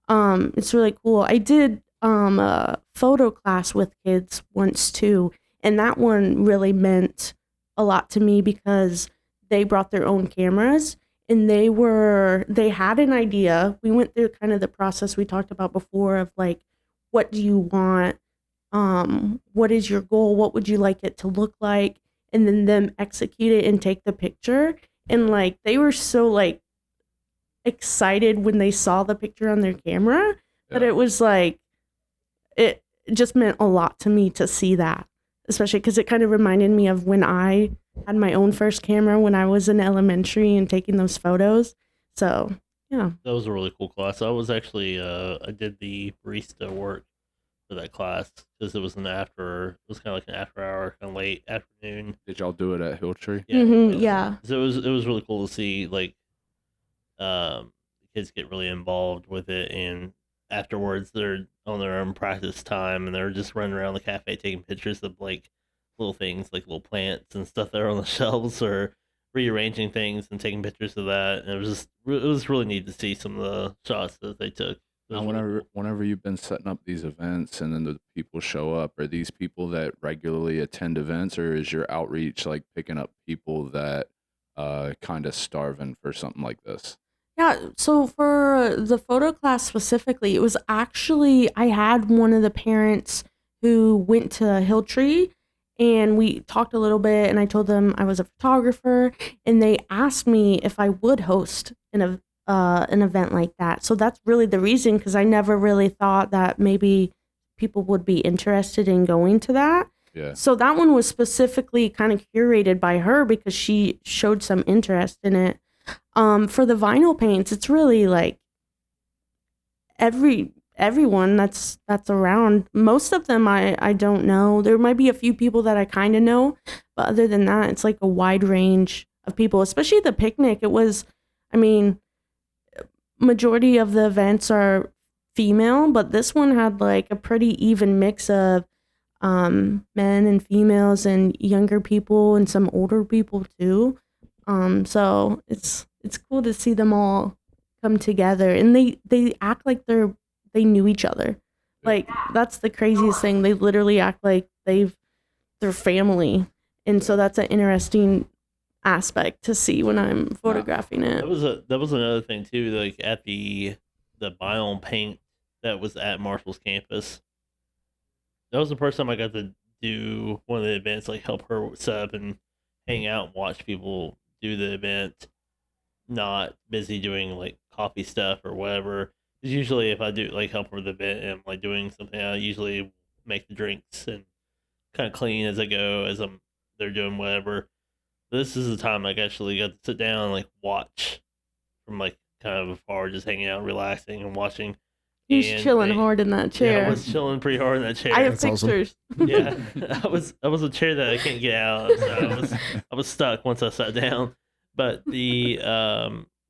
S2: It's really cool. I did a photo class with kids once too. And that one really meant a lot to me because they brought their own cameras. And they had an idea. We went through kind of the process we talked about before of like, what do you want? What is your goal? What would you like it to look like? And then them execute it and take the picture. And like, they were so like excited when they saw the picture on their camera that it was like, it just meant a lot to me to see that, especially because it kind of reminded me of when I had my own first camera when I was in elementary and taking those photos. So, yeah.
S4: That was a really cool class. I was actually, I did the barista work for that class because it was kind of like an after hour, kind of late afternoon.
S3: Did y'all do it at Hill Tree?
S4: Yeah.
S2: Yeah.
S4: So it was really cool to see like, kids get really involved with it, and afterwards they're on their own practice time and they're just running around the cafe taking pictures of like little things like little plants and stuff that are on the shelves or rearranging things and taking pictures of that. And it was really neat to see some of the shots that they took.
S3: Now, whenever you've been setting up these events and then the people show up, are these people that regularly attend events, or is your outreach like picking up people that kind of starving for something like this?
S2: Yeah, so for the photo class specifically, it was actually, I had one of the parents who went to Hill Tree and we talked a little bit and I told them I was a photographer and they asked me if I would host an event like that. So that's really the reason, because I never really thought that maybe people would be interested in going to that.
S3: Yeah.
S2: So that one was specifically kind of curated by her because she showed some interest in it. For the vinyl paints, it's really like everyone that's around. Most of them I don't know. There might be a few people that I kind of know, but other than that, it's like a wide range of people, especially the picnic. It was, I mean, majority of the events are female, but this one had like a pretty even mix of men and females and younger people and some older people too. So it's cool to see them all come together, and they act like they knew each other. Like, that's the craziest thing. They literally act like they're family, and so that's an interesting aspect to see when I'm photographing it.
S4: That was another thing too. Like at the biome paint that was at Marshall's campus. That was the first time I got to do one of the events, like help her set up and hang out and watch people do the event. Not busy doing like coffee stuff or whatever. Because usually if I do like help her with the event and I'm like doing something, I usually make the drinks and kind of clean as I go as they're doing whatever. This is the time I actually got to sit down and like watch from like kind of afar, just hanging out, relaxing and watching.
S2: He's chilling hard in that chair.
S4: Yeah, I was chilling pretty hard in that chair.
S2: I have
S1: That's awesome.
S2: pictures.
S4: Yeah, I was a chair that I can't get out of, so I was stuck once I sat down. But the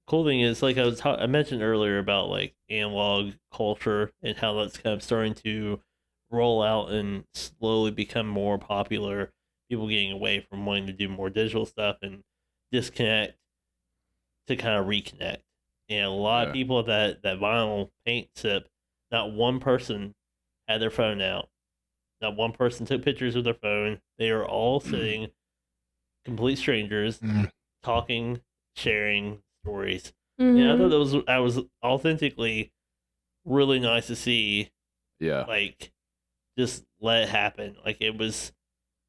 S4: cool thing is, like I mentioned earlier about like analog culture and how that's kind of starting to roll out and slowly become more popular. People getting away from wanting to do more digital stuff and disconnect to kind of reconnect. And a lot of people at that vinyl paint sip, not one person had their phone out. Not one person took pictures with their phone. They are all sitting, complete strangers, talking, sharing stories.
S2: Mm-hmm.
S4: And I thought that was authentically really nice to see.
S3: Yeah.
S4: Like, just let it happen. Like, it was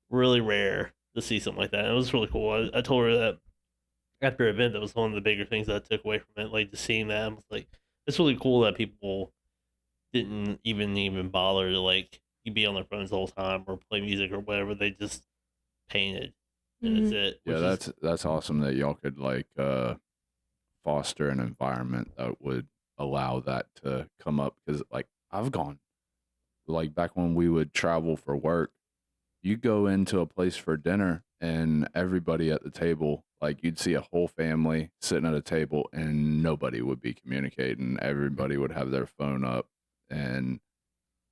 S4: really rare to see something like that. And it was really cool. I told her that after an event, that was one of the bigger things that I took away from it. Like, just seeing that, I was like, it's really cool that people didn't even bother to like be on their phones the whole time or play music or whatever. They just painted, and that's it.
S3: Yeah, that's awesome that y'all could like foster an environment that would allow that to come up. Because like I've gone, like back when we would travel for work, you go into a place for dinner and everybody at the table, like you'd see a whole family sitting at a table and nobody would be communicating. Everybody would have their phone up, and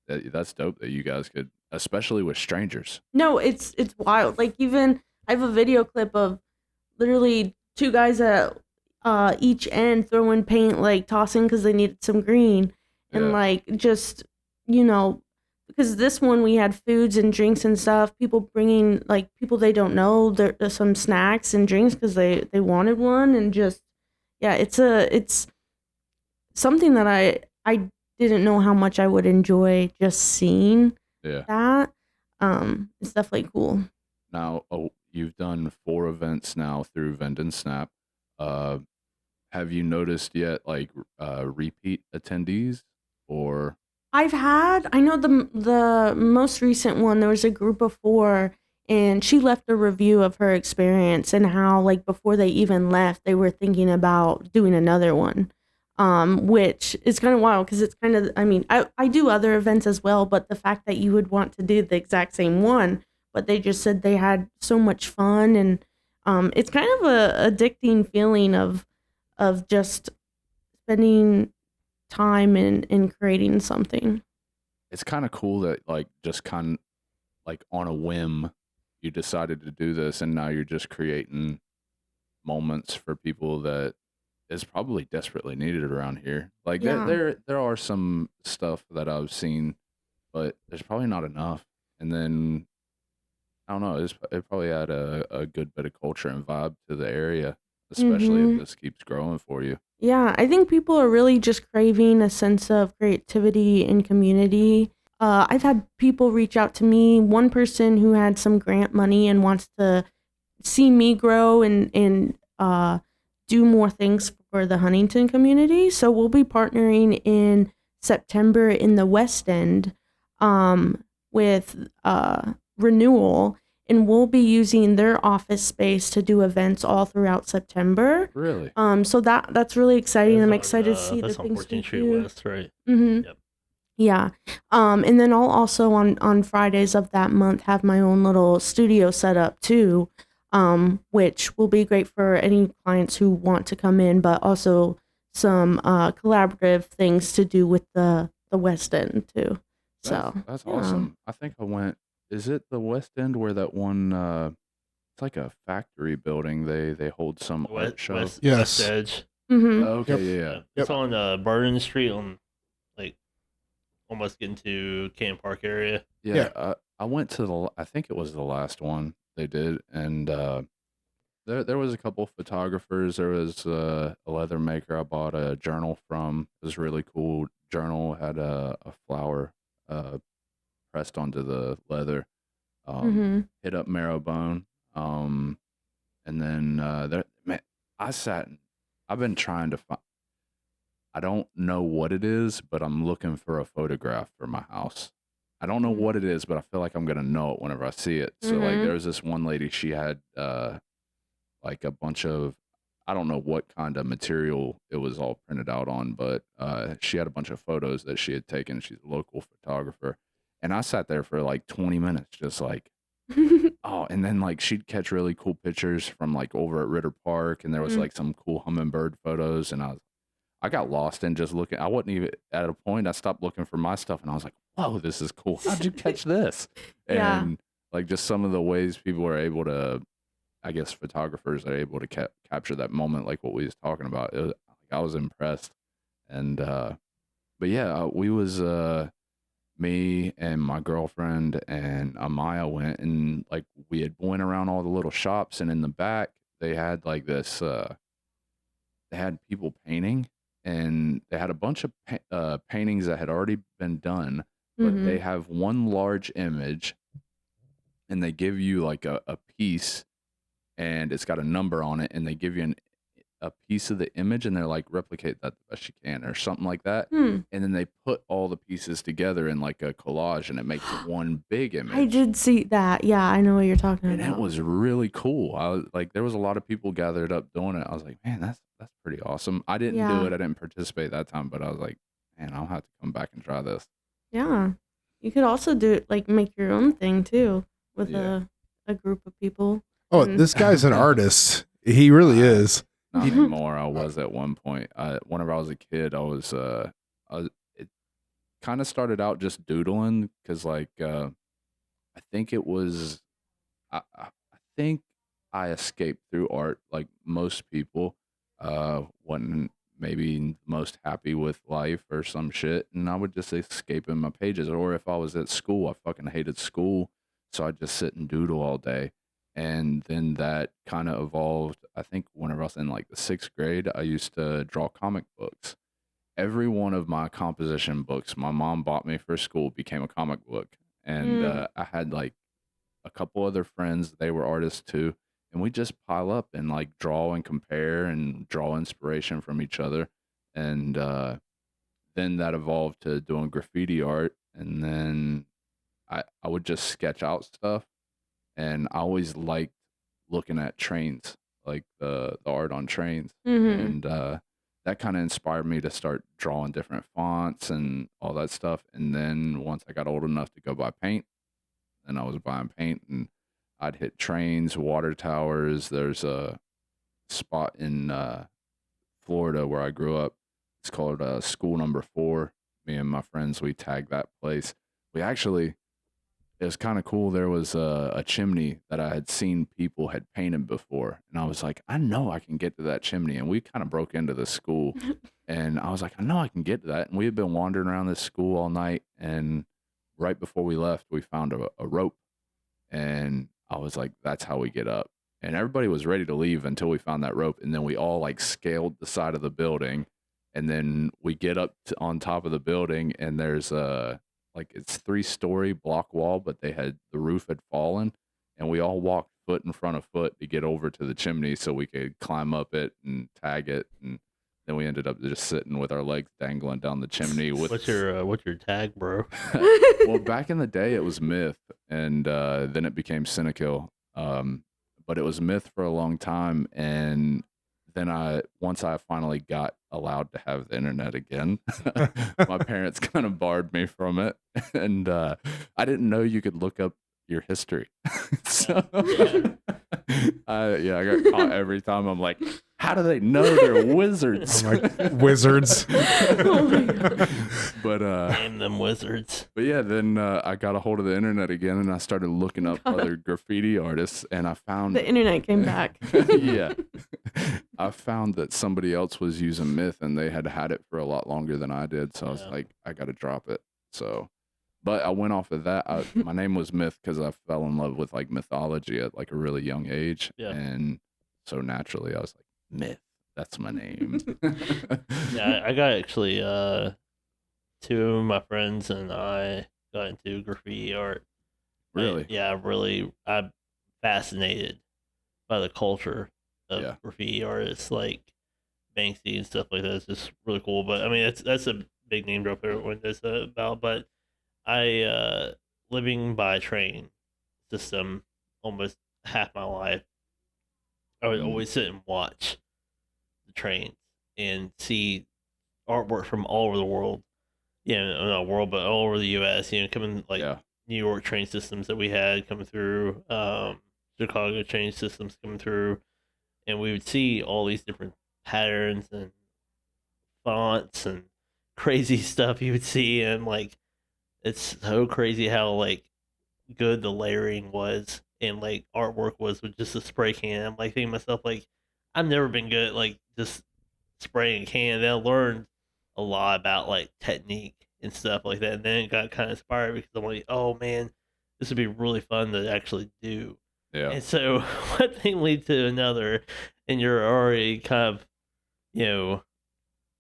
S3: that's dope that you guys could, especially with strangers.
S2: No, it's wild. Like, even I have a video clip of literally two guys at each end throwing paint, like tossing because they needed some green, and like just, you know, because this one we had foods and drinks and stuff. People bringing like people they don't know there's some snacks and drinks because they wanted one, and just it's something that I didn't know how much I would enjoy just seeing that. It's definitely cool.
S3: Now, you've done 4 events now through Vend and Snap. Have you noticed yet, like, repeat attendees, or?
S2: I know the most recent one, there was a group of 4, and she left a review of her experience and how, like, before they even left, they were thinking about doing another one. Which is kind of wild because it's kind of, I mean, I do other events as well, but the fact that you would want to do the exact same one, but they just said they had so much fun, and it's kind of a addicting feeling of just spending time in creating something.
S3: It's kind of cool that like just kind of like on a whim you decided to do this, and now you're just creating moments for people that is probably desperately needed around here. Like there are some stuff that I've seen, but there's probably not enough. And then I don't know, it probably add a good bit of culture and vibe to the area, especially if this keeps growing for you.
S2: Yeah, I think people are really just craving a sense of creativity and community. I've had people reach out to me. One person who had some grant money and wants to see me grow and do more things for the Huntington community. So we'll be partnering in September in the West End with Renewal, and we'll be using their office space to do events all throughout September.
S3: Really?
S2: So that's really exciting. I'm excited to see the
S4: that's on
S2: things
S4: 14th
S2: we
S4: Street
S2: do.
S4: West, right?
S2: Mm-hmm.
S4: Yep.
S2: Yeah. And then I'll also on Fridays of that month have my own little studio set up too, which will be great for any clients who want to come in, but also some collaborative things to do with the West End too. So
S3: That's
S2: yeah.
S3: awesome. I think I went. Is it the West End where that one? It's like a factory building. They hold some art show.
S4: West
S1: Yes.
S4: Edge.
S2: Mm-hmm.
S3: Okay,
S1: Yep.
S3: yeah.
S1: Yep.
S4: It's on Burden Street on like almost getting to Camp Park area.
S3: Yeah. I went to I think it was the last one they did, and there was a couple photographers. There was a leather maker I bought a journal from. It was a really cool journal. Had a flower pressed onto the leather. Hit up Marrowbone. And then man, I've been trying to find. I don't know what it is, but I'm looking for a photograph for my house. I don't know what it is, but I feel like I'm gonna know it whenever I see it. So like, there's this one lady. She had like a bunch of, I don't know what kind of material it was all printed out on, but she had a bunch of photos that she had taken. She's a local photographer, and I sat there for like 20 minutes, just like. Oh, and then like she'd catch really cool pictures from like over at Ritter Park, and there was like some cool hummingbird photos, and I got lost in just looking. I wasn't even at a point. I stopped looking for my stuff, and I was like, "Whoa, this is cool! How'd you catch this?"
S2: Yeah.
S3: And like just some of the ways people are able to, I guess photographers are able to capture that moment, like what we was talking about. I was impressed, and but yeah, we was me and my girlfriend and Amaya went, and like we had went around all the little shops, and in the back they had like this they had people painting, and they had a bunch of paintings that had already been done, but they have one large image, and they give you like a piece, and it's got a number on it, and they give you a piece of the image, and they're like, replicate that the best you can or something like that. And then they put all the pieces together in like a collage, and it makes one big image.
S2: I did see that. Yeah, I know what you're talking
S3: And
S2: about.
S3: it was really cool. I was like, there was a lot of people gathered up doing it. I was like, man, that's pretty awesome. I didn't do it. I didn't participate that time, but I was like, man, I'll have to come back and try this.
S2: Yeah. You could also do it, like make your own thing too with a group of people.
S1: Oh, this guy's an artist. He really is.
S3: Not anymore. I was at one point. Whenever I was a kid, it kind of started out just doodling because, like, I think it was, I think I escaped through art like most people. Wasn't maybe most happy with life or some shit, and I would just escape in my pages. Or if I was at school, I fucking hated school, so I'd just sit and doodle all day. And then that kind of evolved. I think whenever I was in like the 6th grade, I used to draw comic books. Every one of my composition books my mom bought me for school became a comic book. And I had like a couple other friends, they were artists too. And we just pile up and like draw and compare and draw inspiration from each other. And then that evolved to doing graffiti art. And then I would just sketch out stuff. And I always liked looking at trains, like the art on trains. And that kind of inspired me to start drawing different fonts and all that stuff. And then once I got old enough to go buy paint, then I was buying paint, and I'd hit trains, water towers. There's a spot in Florida where I grew up. It's called School Number 4. Me and my friends, we tagged that place. It was kind of cool. There was a chimney that I had seen people had painted before. And I was like, I know I can get to that chimney. And we kind of broke into the school. And I was like, I know I can get to that. And we had been wandering around this school all night. And right before we left, we found a rope. And I was like, that's how we get up. And everybody was ready to leave until we found that rope. And then we all like scaled the side of the building. And then we get up on top of the building, and there's like it's 3-story block wall, but the roof had fallen, and we all walked foot in front of foot to get over to the chimney so we could climb up it and tag it. And then we ended up just sitting with our legs dangling down the chimney. With
S4: what's your tag, bro?
S3: Well, back in the day, it was Myth, and then it became Cinekill. But it was Myth for a long time, and then once I finally got allowed to have the internet again, my parents kind of barred me from it, and I didn't know you could look up your history. So I got caught every time. I'm like, how do they know they're wizards?
S1: I'm like, wizards.
S2: Oh my God.
S3: But
S4: Name them wizards.
S3: But yeah, then I got a hold of the internet again, and I started looking up other graffiti artists, and I found
S2: The internet came back.
S3: yeah, I found that somebody else was using Myth, and they had it for a lot longer than I did. So I was like, I got to drop it. So, but I went off of that. My name was Myth because I fell in love with like mythology at like a really young age, and so naturally I was like, Myth. That's my name.
S4: Yeah, I got actually two of my friends and I got into graffiti art.
S3: Really?
S4: I'm fascinated by the culture of
S3: Yeah.
S4: graffiti artists like Banksy and stuff like that. It's just really cool. But I mean, that's a big name drop everyone knows that about. But I living by train system almost half my life. I would always sit and watch the trains and see artwork from all over the world. Yeah, not world, but all over the U.S. You know, coming like New York train systems that we had coming through, Chicago train systems coming through, and we would see all these different patterns and fonts and crazy stuff you would see, and like it's so crazy how like good the layering was and like artwork was with just a spray can. I'm like thinking to myself like I've never been good at like just spraying a can. Then I learned a lot about like technique and stuff like that, and then it got kind of inspired because I'm like, oh man, this would be really fun to actually do.
S3: Yeah.
S4: And so one thing leads to another, and you're already kind of, you know,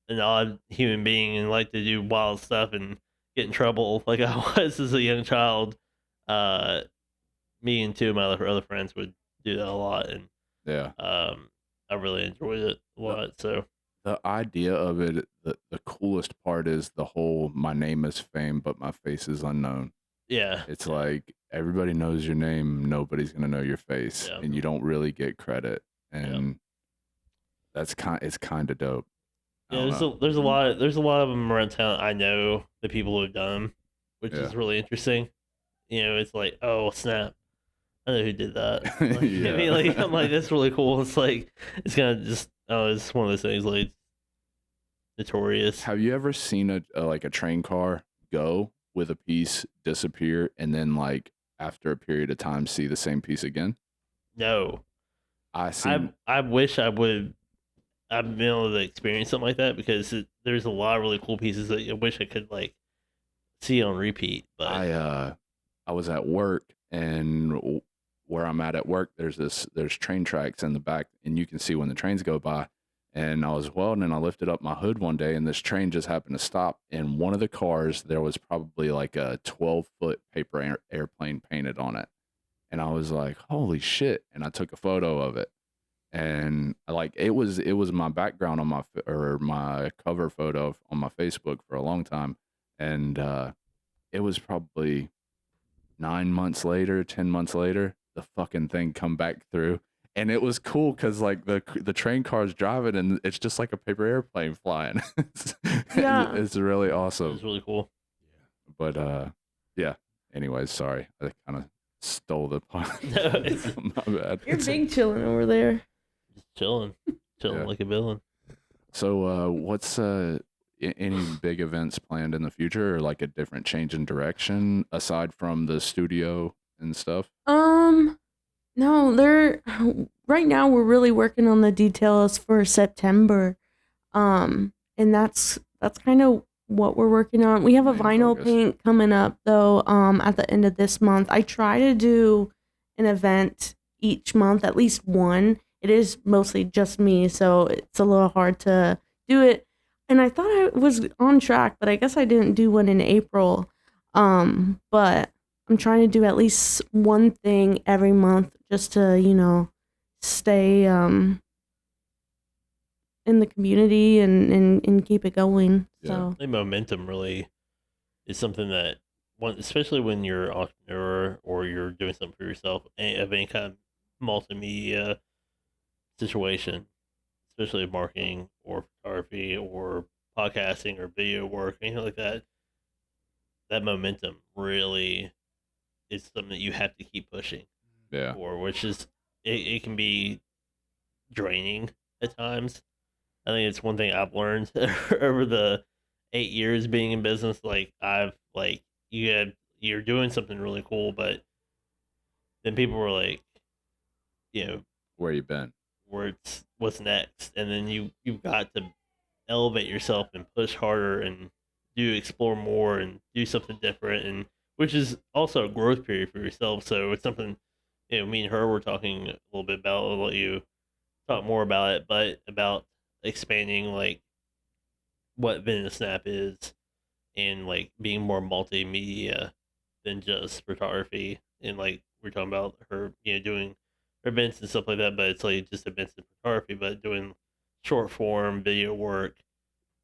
S4: an odd human being and like to do wild stuff and get in trouble like I was as a young child. Me and two of my other friends would do that a lot, and I really enjoyed it a lot. So
S3: the idea of it, the coolest part is the whole my name is fame, but my face is unknown.
S4: Yeah.
S3: It's like everybody knows your name, nobody's gonna know your face, and you don't really get credit. And it's kind of dope.
S4: Yeah, there's a lot of them around town. I know the people who have done them, which is really interesting. You know, it's like, oh snap, I know who did that. Like, I mean, like I'm like that's really cool. It's like it's kind of just it's one of those things like notorious.
S3: Have you ever seen a train car go with a piece disappear and then like after a period of time see the same piece again?
S4: No, I wish I would. I've been able to experience something like that because there's a lot of really cool pieces that I wish I could like see on repeat. But
S3: I was at work, and where I'm at work, there's train tracks in the back, and you can see when the trains go by. And I was welding, and I lifted up my hood one day, and this train just happened to stop. In one of the cars, there was probably like a 12-foot paper airplane painted on it, and I was like, "Holy shit!" And I took a photo of it. And like it was my background on my cover photo on my Facebook for a long time, and it was probably 9 months later, 10 months later, the fucking thing come back through, and it was cool because like the train car's driving, and it's just like a paper airplane flying. It's really awesome.
S4: It's really cool.
S3: But yeah. Anyways, sorry, I kind of stole the part.
S4: No,
S3: my bad.
S2: You're big chilling over there.
S4: Just chilling like a villain.
S3: So, what's any big events planned in the future, or like a different change in direction aside from the studio and stuff?
S2: No, right now we're really working on the details for September. And that's kind of what we're working on. We have a vinyl paint coming up though, at the end of this month. I try to do an event each month, at least one. It is mostly just me, so it's a little hard to do it. And I thought I was on track, but I guess I didn't do one in April. But I'm trying to do at least one thing every month just to, stay in in the community and keep it going. So
S4: I think momentum really is something that especially when you're an entrepreneur or you're doing something for yourself of any kind of multimedia situation, especially marketing or photography or podcasting or video work, anything like that. That momentum really is something that you have to keep pushing.
S3: Yeah.
S4: For, which is it can be draining at times. I think it's one thing I've learned over the 8 years being in business. Like you're doing something really cool, but then people were like,
S3: Where you been?
S4: What's next, and then you've got to elevate yourself and push harder and explore more and do something different, and which is also a growth period for yourself. So it's something me and her were talking a little bit about. I'll let you talk more about it, but about expanding like what Vend and Snap is and like being more multimedia than just photography. And like we're talking about her, doing events and stuff like that, but it's like just events and photography, but doing short form video work,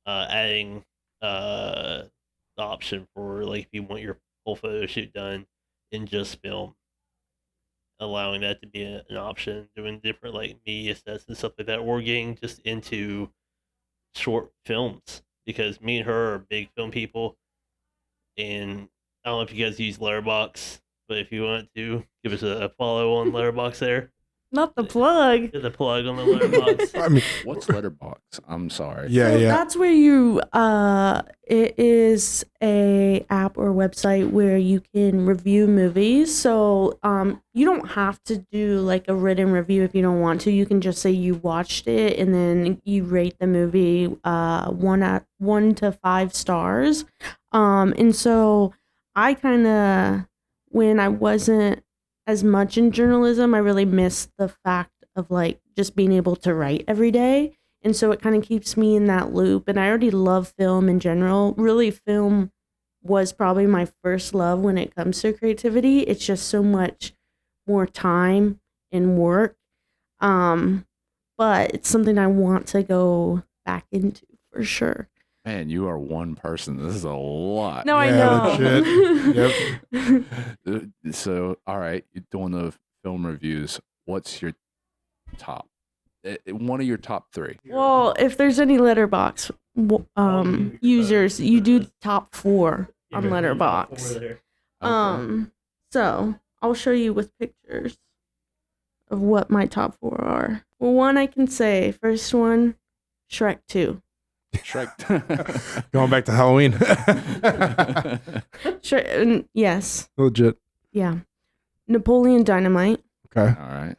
S4: adding the option for like if you want your whole photo shoot done in just film, allowing that to be an option, doing different like media sets and stuff like that. We're getting just into short films because me and her are big film people, and I don't know if you guys use Letterboxd, but if you want to give us a follow on Letterboxd there.
S2: not the plug.
S4: Get the plug on the Letterboxd.
S1: I mean,
S3: What's Letterboxd? I'm sorry.
S1: yeah,
S2: So
S1: yeah.
S2: that's where you it is a app or website where you can review movies. So you don't have to do like a written review if you don't want to. You can just say you watched it and then you rate the movie 1 to 5 stars. And so I kind of, when I wasn't as much in journalism, I really missed the fact of like just being able to write every day. And so it kind of keeps me in that loop. And I already love film in general. Really, film was probably my first love when it comes to creativity. It's just so much more time and work. But it's something I want to go back into for sure.
S3: Man, you are one person. This is a lot.
S2: No, I
S1: Yeah,
S2: know.
S1: Yep.
S3: So, all right, you're doing the film reviews. What's your top? One of your top 3.
S2: Well, if there's any Letterboxd users, you do top 4 on Letterboxd. So I'll show you with pictures of what my top 4 are. Well, one I can say, first one, Shrek 2.
S3: Shrek.
S1: Going back to Halloween.
S2: Yes,
S1: Legit.
S2: yeah. Napoleon Dynamite,
S1: Okay.
S3: All right.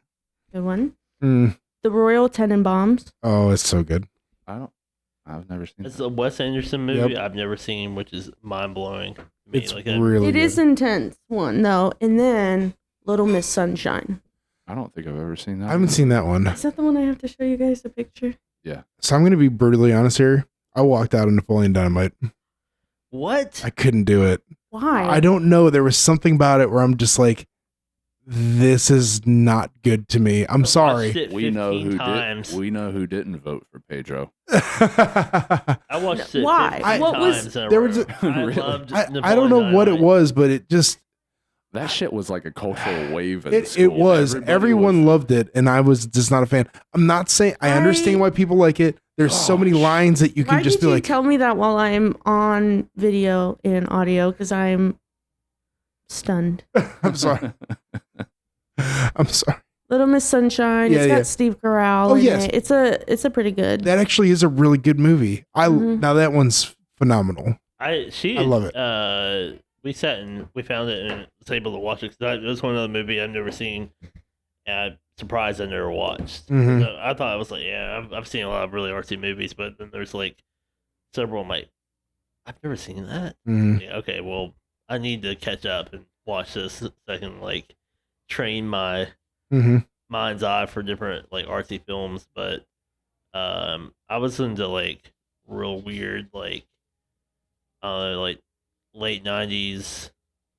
S2: good one.
S1: Mm.
S2: The Royal Tenenbaums.
S1: Oh, it's so good.
S3: I've never seen
S4: It's
S3: that.
S4: a Wes Anderson movie
S1: Yep.
S4: I've never seen, which is mind blowing.
S1: It's
S4: Like
S1: really
S2: It
S1: good.
S2: is intense one though, and then Little Miss Sunshine.
S3: I don't think I've ever seen that.
S1: I haven't seen that one.
S2: Is that the one I have to show you guys a picture?
S1: So I'm going to be brutally honest here. I walked out of Napoleon Dynamite.
S4: what?
S1: I couldn't do it.
S2: Why?
S1: I don't know. There was something about it where I'm just like, this is not good to me. I'm
S4: Watched
S1: sorry.
S4: it
S3: We know
S4: 15
S3: who
S4: times.
S3: did. We know who didn't vote for Pedro.
S4: I watched it.
S2: Why?
S4: 15
S1: What
S2: was-
S4: times in a
S1: there
S4: row.
S1: was a-
S4: I
S3: Really?
S4: loved
S1: I don't
S4: Napoleon
S1: know what it
S4: Dynamite.
S1: was, but it just
S3: That shit was like a cultural wave. In the
S1: it
S3: school.
S1: was.
S3: Everybody
S1: Everyone
S3: was-
S1: loved it, and I was just not a fan. I'm not saying I understand why people like it. There's so many
S3: Gosh.
S1: lines that you can
S2: Why
S1: just
S2: did
S1: be
S2: you
S1: like,
S2: tell me that while I'm on video and audio? Because I'm stunned.
S1: I'm sorry. I'm sorry.
S2: Little Miss Sunshine.
S1: Yeah,
S2: It's got
S1: yeah.
S2: Steve Carell.
S1: Oh,
S2: in
S1: yes.
S2: it. It's a pretty good.
S1: That actually is a really good movie.
S2: Mhm.
S1: Now that one's phenomenal.
S4: I
S1: love it.
S4: We sat and we found it and was able to watch it because it was one of the movie I've never seen. And I'm surprised I never watched.
S1: Mhm.
S4: So I thought it was like, yeah, I've seen a lot of really artsy movies, but then there's like several I'm like, I've never seen that.
S1: Mhm.
S4: Yeah, okay, well, I need to catch up and watch this so I can like train my
S1: Mhm.
S4: mind's eye for different like artsy films. But I was into like real weird like late 90s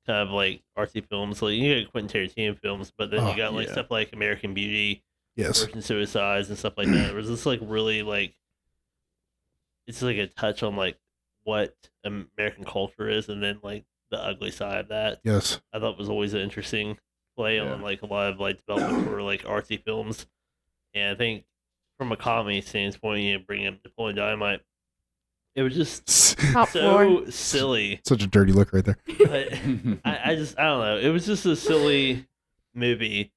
S4: kind of like artsy films. Like you get Quentin Tarantino films, but then
S1: Oh,
S4: you got like
S3: yeah.
S4: stuff like American Beauty,
S1: Yes.
S4: Virgin Suicides, and stuff like that. It was just like really like it's like a touch on like what American culture is, and then like the ugly side of that.
S1: Yes.
S4: I thought was always an interesting play
S3: Yeah.
S4: on like a lot of like development for like artsy films. And I think from a comedy standpoint, bringing up Napoleon Dynamite, it was just
S2: Top floor.
S4: so silly.
S1: Such a dirty look right there.
S4: But I don't know. It was just a silly movie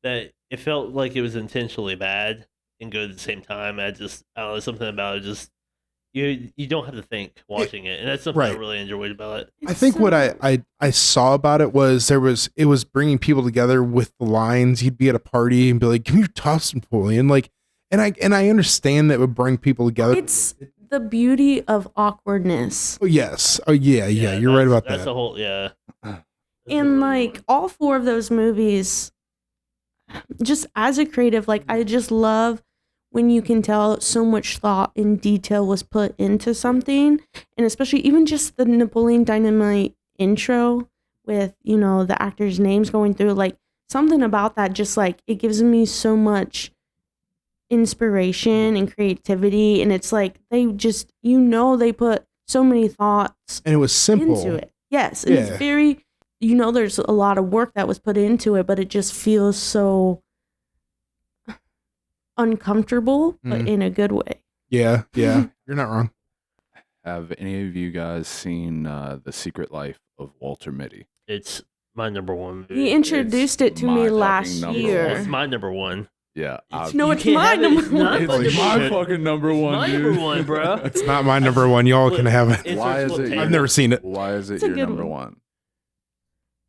S4: that it felt like it was intentionally bad and good at the same time. I don't know, something about it just you don't have to think watching it, and that's something I
S1: Right.
S4: really enjoyed about it.
S1: I think what I saw about it was it was bringing people together with the lines. You'd be at a party and be like, "Give me your toss, Napoleon!" Like, and I understand that would bring people together.
S2: It's the beauty of awkwardness.
S1: Oh yes, oh yeah. You're right about
S4: That's
S1: that.
S4: the whole
S2: And like all four of those movies, just as a creative, like I just love when you can tell so much thought and detail was put into something. And especially even just the Napoleon Dynamite intro with, the actors' names going through, like something about that, just like it gives me so much inspiration and creativity. And it's like they just, they put so many thoughts
S1: And it was simple.
S2: into it. Yes. And
S1: Yeah.
S2: it's very, there's a lot of work that was put into it, but it just feels so uncomfortable, but in a good way.
S1: Yeah. You're not wrong.
S3: Have any of you guys seen The Secret Life of Walter Mitty?
S4: It's my number one movie.
S2: He introduced it to
S3: my
S2: me
S3: fucking
S2: last
S3: number
S2: year.
S3: one.
S4: It's my number one.
S3: Yeah,
S2: No,
S4: You
S2: it's
S4: can't
S2: my
S4: have it.
S2: number
S4: It's not
S2: one.
S4: my
S1: Holy
S4: number
S1: shit.
S4: one.
S3: fucking number one,
S4: My
S3: dude.
S4: number one, bro.
S1: It's not my number one. Y'all can have it.
S4: It's
S3: Why
S4: our
S3: is
S4: flip
S3: it
S4: table.
S1: I've never seen it.
S3: Why is it
S2: It's a
S3: your
S2: good
S3: number
S2: one.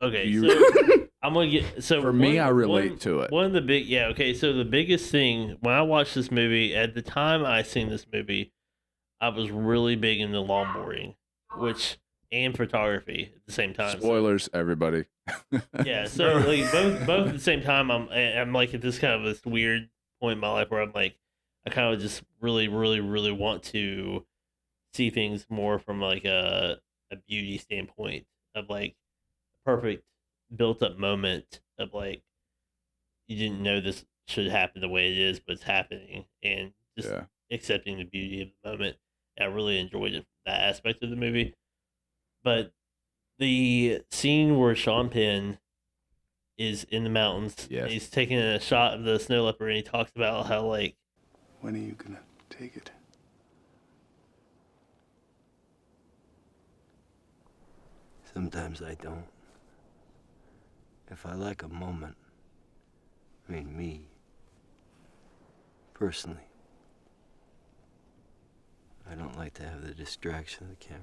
S3: one?
S4: Okay,
S3: You-
S4: so I'm gonna get
S3: For me, I relate to it.
S4: One of the big okay, so the biggest thing when I watched this movie, at the time I seen this movie, I was really big into longboarding, and photography at the same time.
S3: Spoilers, everybody.
S4: Yeah, so like both at the same time, I'm like at this kind of this weird point in my life where I'm like, I kind of just really, really, really want to see things more from like a beauty standpoint of like a perfect built up moment of like you didn't know this should happen the way it is, but it's happening, and just
S3: Yeah.
S4: accepting the beauty of the moment. I really enjoyed it, that aspect of the movie. But the scene where Sean Penn is in the mountains,
S3: Yes.
S4: he's taking a shot of the snow leopard, and he talks about how like
S7: When are you gonna take it?
S6: Sometimes I don't. If I like a moment, me, personally, I don't like to have the distraction of the camera.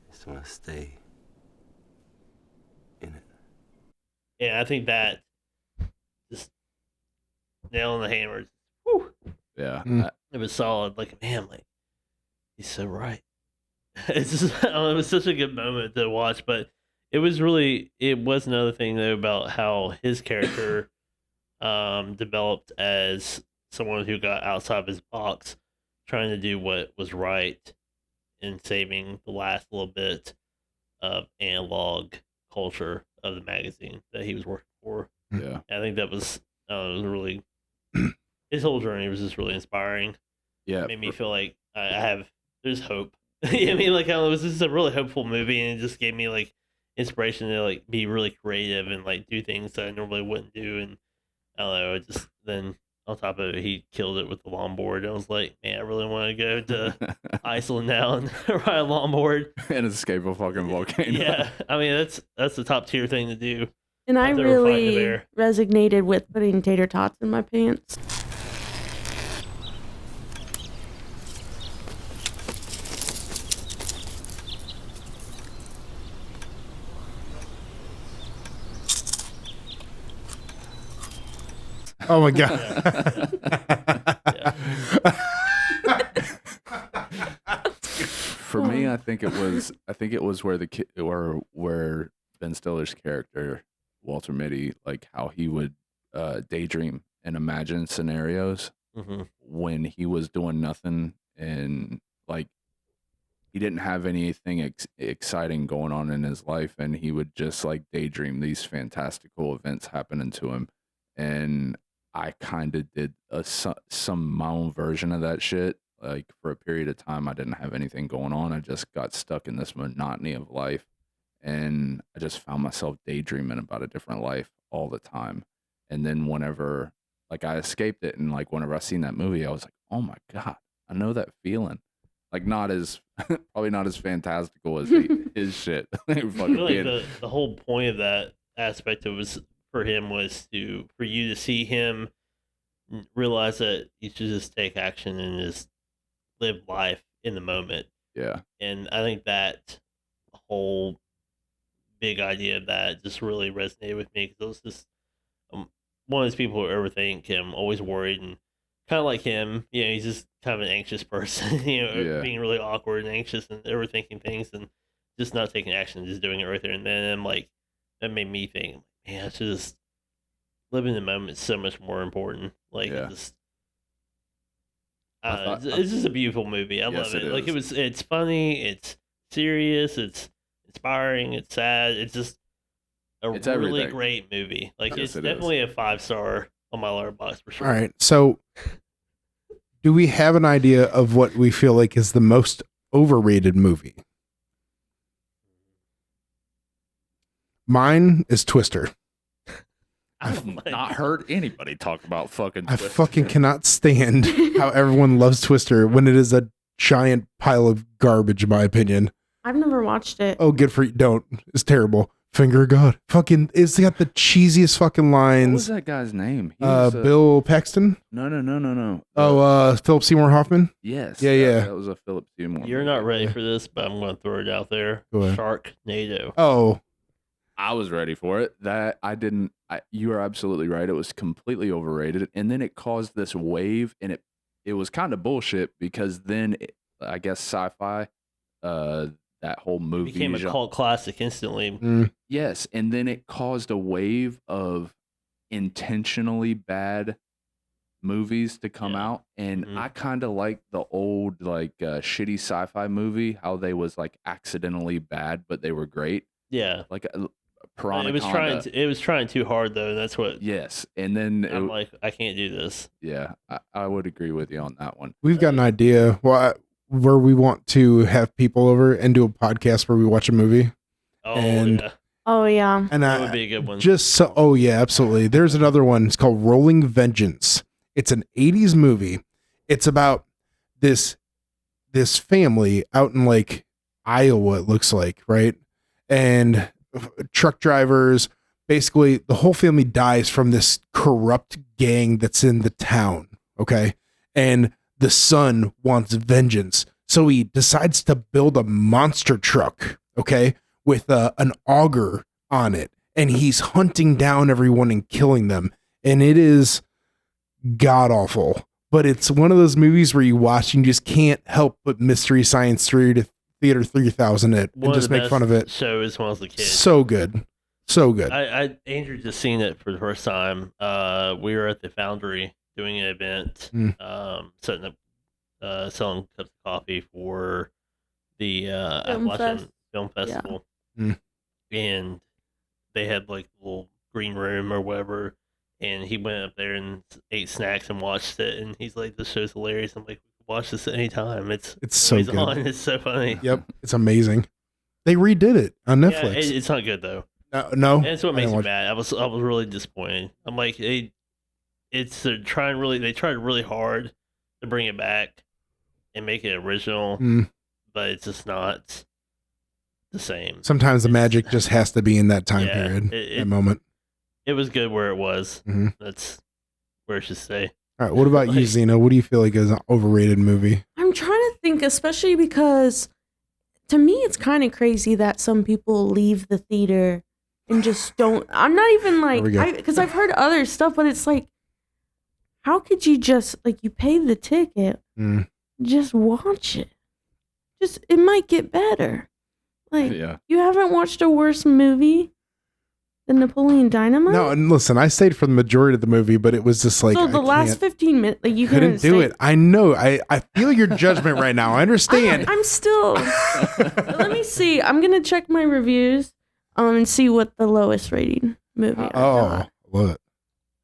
S6: I just want to stay in it.
S4: yeah, I think that just nail on the hammer. Whew,
S3: Yeah.
S1: Mm.
S4: it was solid. Like, man, like he's so right. It's just, I don't know, it was such a good moment to watch, but it was another thing though about how his character developed as someone who got outside of his box, trying to do what was right in saving the last little bit of analog culture of the magazine that he was working for.
S3: Yeah.
S4: I think that was really his whole journey was just really inspiring.
S3: Yeah.
S4: It made me feel like there's hope. I mean, like, it was just a really hopeful movie, and it just gave me like inspiration to like be really creative and like do things that I normally wouldn't do. And I don't know, it just then on top of it, he killed it with the longboard. I was like, man, I really want to go to Iceland now and ride a longboard.
S3: And escape a fucking volcano.
S4: Yeah, I mean that's the top tier thing to do.
S2: And I
S4: If they were fighting the
S2: really
S4: bear.
S2: resonated with putting tater tots in my pants.
S1: Oh my god.
S3: For me, I think it was where the kid or where Ben Stiller's character Walter Mitty, like how he would daydream and imagine scenarios
S4: Mm-hmm.
S3: when he was doing nothing, and like he didn't have anything exciting going on in his life, and he would just like daydream these fantastical events happening to him. And I kind of did some my own version of that shit. Like for a period of time, I didn't have anything going on. I just got stuck in this monotony of life, and I just found myself daydreaming about a different life all the time. And then whenever like I escaped it, and like whenever I seen that movie, I was like, oh my god, I know that feeling. Like not as probably not as fantastical as his shit.
S4: I feel like the whole point of that aspect of was for him was for you to see him realize that you should just take action and just live life in the moment.
S3: Yeah.
S4: And I think that whole big idea of that just really resonated with me, because it was just one of those people who overthink him, always worried, and kind of like him, he's just kind of an anxious person, being really awkward and anxious and overthinking things and just not taking action, just doing it right there. And then I'm like, that made me think, man, it's just living in the moment is so much more important. Like, it's just a beautiful movie. I love it. Like it's funny, it's serious, it's inspiring, it's sad. It's just it's really great movie. Like it's definitely a 5-star on my Letterboxd for sure.
S1: All right, so do we have an idea of what we feel like is the most overrated movie? Mine is Twister.
S3: I've not heard anybody talk about fucking Twister.
S1: I fucking cannot stand how everyone loves Twister when it is a giant pile of garbage, in my opinion.
S2: I've never watched it.
S1: Oh, good for you. Don't. It's terrible. Finger of God. Fucking, it's got the cheesiest fucking lines.
S3: What was that guy's name?
S1: Bill Paxton?
S3: No.
S1: Oh, Philip Seymour Hoffman?
S3: Yes.
S1: Yeah.
S3: That was a Philip Seymour.
S4: You're not ready for this, but I'm going to throw it out there. Sharknado.
S1: Oh.
S3: I was ready for it. You are absolutely right. It was completely overrated. And then it caused this wave, and it was kind of bullshit, because then I guess sci-fi, that whole movie
S4: became a cult classic instantly.
S3: Yes, and then it caused a wave of intentionally bad movies to come out, and I kind of like the old like shitty sci-fi movie, how they was like accidentally bad but they were great.
S4: Yeah,
S3: like Piranha.
S4: It was trying too hard though. That's what.
S3: Yes, and then
S4: I'm like, I can't do this.
S3: Yeah, I would agree with you on that one.
S1: We've got an idea where we want to have people over and do a podcast where we watch a movie.
S2: Oh yeah,
S1: and
S4: that would be a good one.
S1: Oh yeah, absolutely. There's another one. It's called Rolling Vengeance. It's an 80s movie. It's about this family out in like Iowa, it looks like, right? And truck drivers, basically the whole family dies from this corrupt gang that's in the town. Okay. And the son wants vengeance. So he decides to build a monster truck. Okay. With an auger on it. And he's hunting down everyone and killing them. And it is god awful, but it's one of those movies where you watch and you just can't help but Mystery Science Theater 3000 it and just make fun of it.
S4: Show as well as the kids.
S1: So good.
S4: Andrew just seen it for the first time. We were at the Foundry doing an event, setting up, selling cups of coffee for the Appalachian Film Festival, and they had like a little green room or whatever. And he went up there and ate snacks and watched it. And he's like, "This show's hilarious." I'm like, "Watch this anytime. It's
S1: so good.
S4: On. It's so funny."
S1: Yep, it's amazing. They redid it on Netflix.
S4: Yeah, it's not good though.
S1: No,
S4: and that's what makes me mad. I was really disappointed. I'm like, they tried really hard to bring it back and make it original, but it's just not the same.
S1: Sometimes the magic just has to be in that time period, that moment.
S4: It was good where it was. That's where it should stay.
S1: All right. What about you, Xena? What do you feel like is an overrated movie?
S2: I'm trying to think, especially because to me, it's kind of crazy that some people leave the theater and just don't. I'm not even like, because I've heard other stuff, but it's like, how could you just, like, you pay the ticket, just watch it. It might get better. Like, you haven't watched a worse movie than Napoleon Dynamite?
S1: No, and listen, I stayed for the majority of the movie, but it was just like,
S2: so the last 15 minutes, like, you
S1: couldn't do it. I know. I feel your judgment right now. I understand.
S2: I'm still. Let me see. I'm gonna check my reviews, and see what the lowest rating movie.
S1: Love it.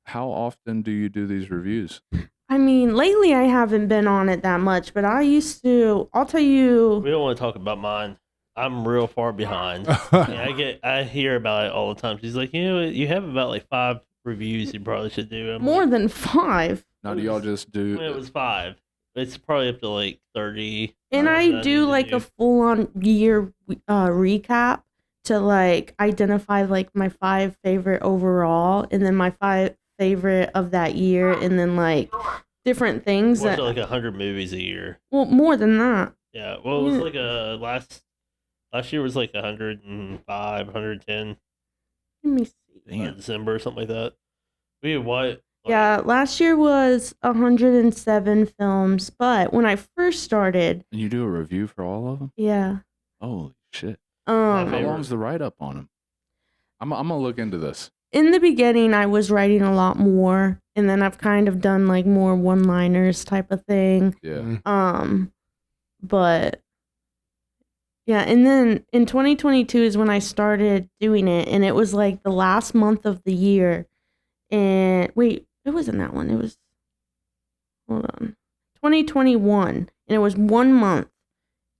S3: How often do you do these reviews?
S2: I mean, lately I haven't been on it that much, but I used to. I'll tell you.
S4: We don't want to talk about mine. I'm real far behind. I hear about it all the time. She's like, you have about like 5 reviews you probably should do. I'm
S2: More
S4: like,
S2: than 5.
S3: Now, do y'all just do?
S4: when it was 5. It's probably up to like 30.
S2: And I
S4: need
S2: do
S4: to
S2: like a full on year recap to like identify like my 5 favorite overall, and then my 5 favorite of that year, and then like different things
S4: Watch
S2: that
S4: like 100 movies a year.
S2: well, more than that.
S4: Yeah. Well, it was like last year was like 105, 110.
S2: Let me see.
S4: December or something like that. We what?
S2: Yeah, last year was 107 films, but when I first started,
S3: And you do a review for all of them?
S2: yeah.
S3: Holy shit!
S4: My
S3: How
S4: favorite.
S3: long's the write up on them? I'm gonna look into this.
S2: In the beginning, I was writing a lot more, and then I've kind of done like more one-liners type of thing.
S3: Yeah.
S2: But yeah, and then in 2022 is when I started doing it, and it was like the last month of the year. And wait, it wasn't that one. It was, hold on, 2021, and it was 1 month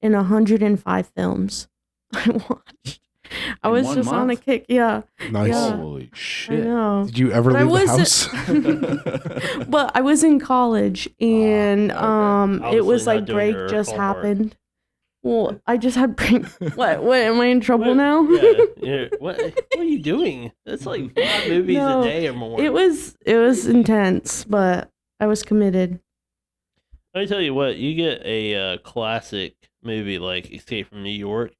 S2: and 105 films I watched. I
S3: In
S2: was
S3: 1
S2: just on a
S3: month?
S2: kick. Yeah,
S1: Nice.
S2: Yeah.
S3: Holy
S2: I
S3: shit!
S2: know.
S1: Did you ever
S2: But I
S1: leave the
S2: wasn't-
S1: house?
S2: But I was in college, and
S3: okay.
S2: it
S4: Obviously
S2: was
S4: not
S2: like
S4: doing
S2: break
S4: your
S2: just
S4: homework.
S2: happened. Well, I just had break. What? Am I in trouble now?
S4: Yeah. What are you doing? That's like 5 movies
S2: No,
S4: a day or more.
S2: It was intense, but I was committed.
S4: Let me tell you what. You get a classic movie like Escape from New York.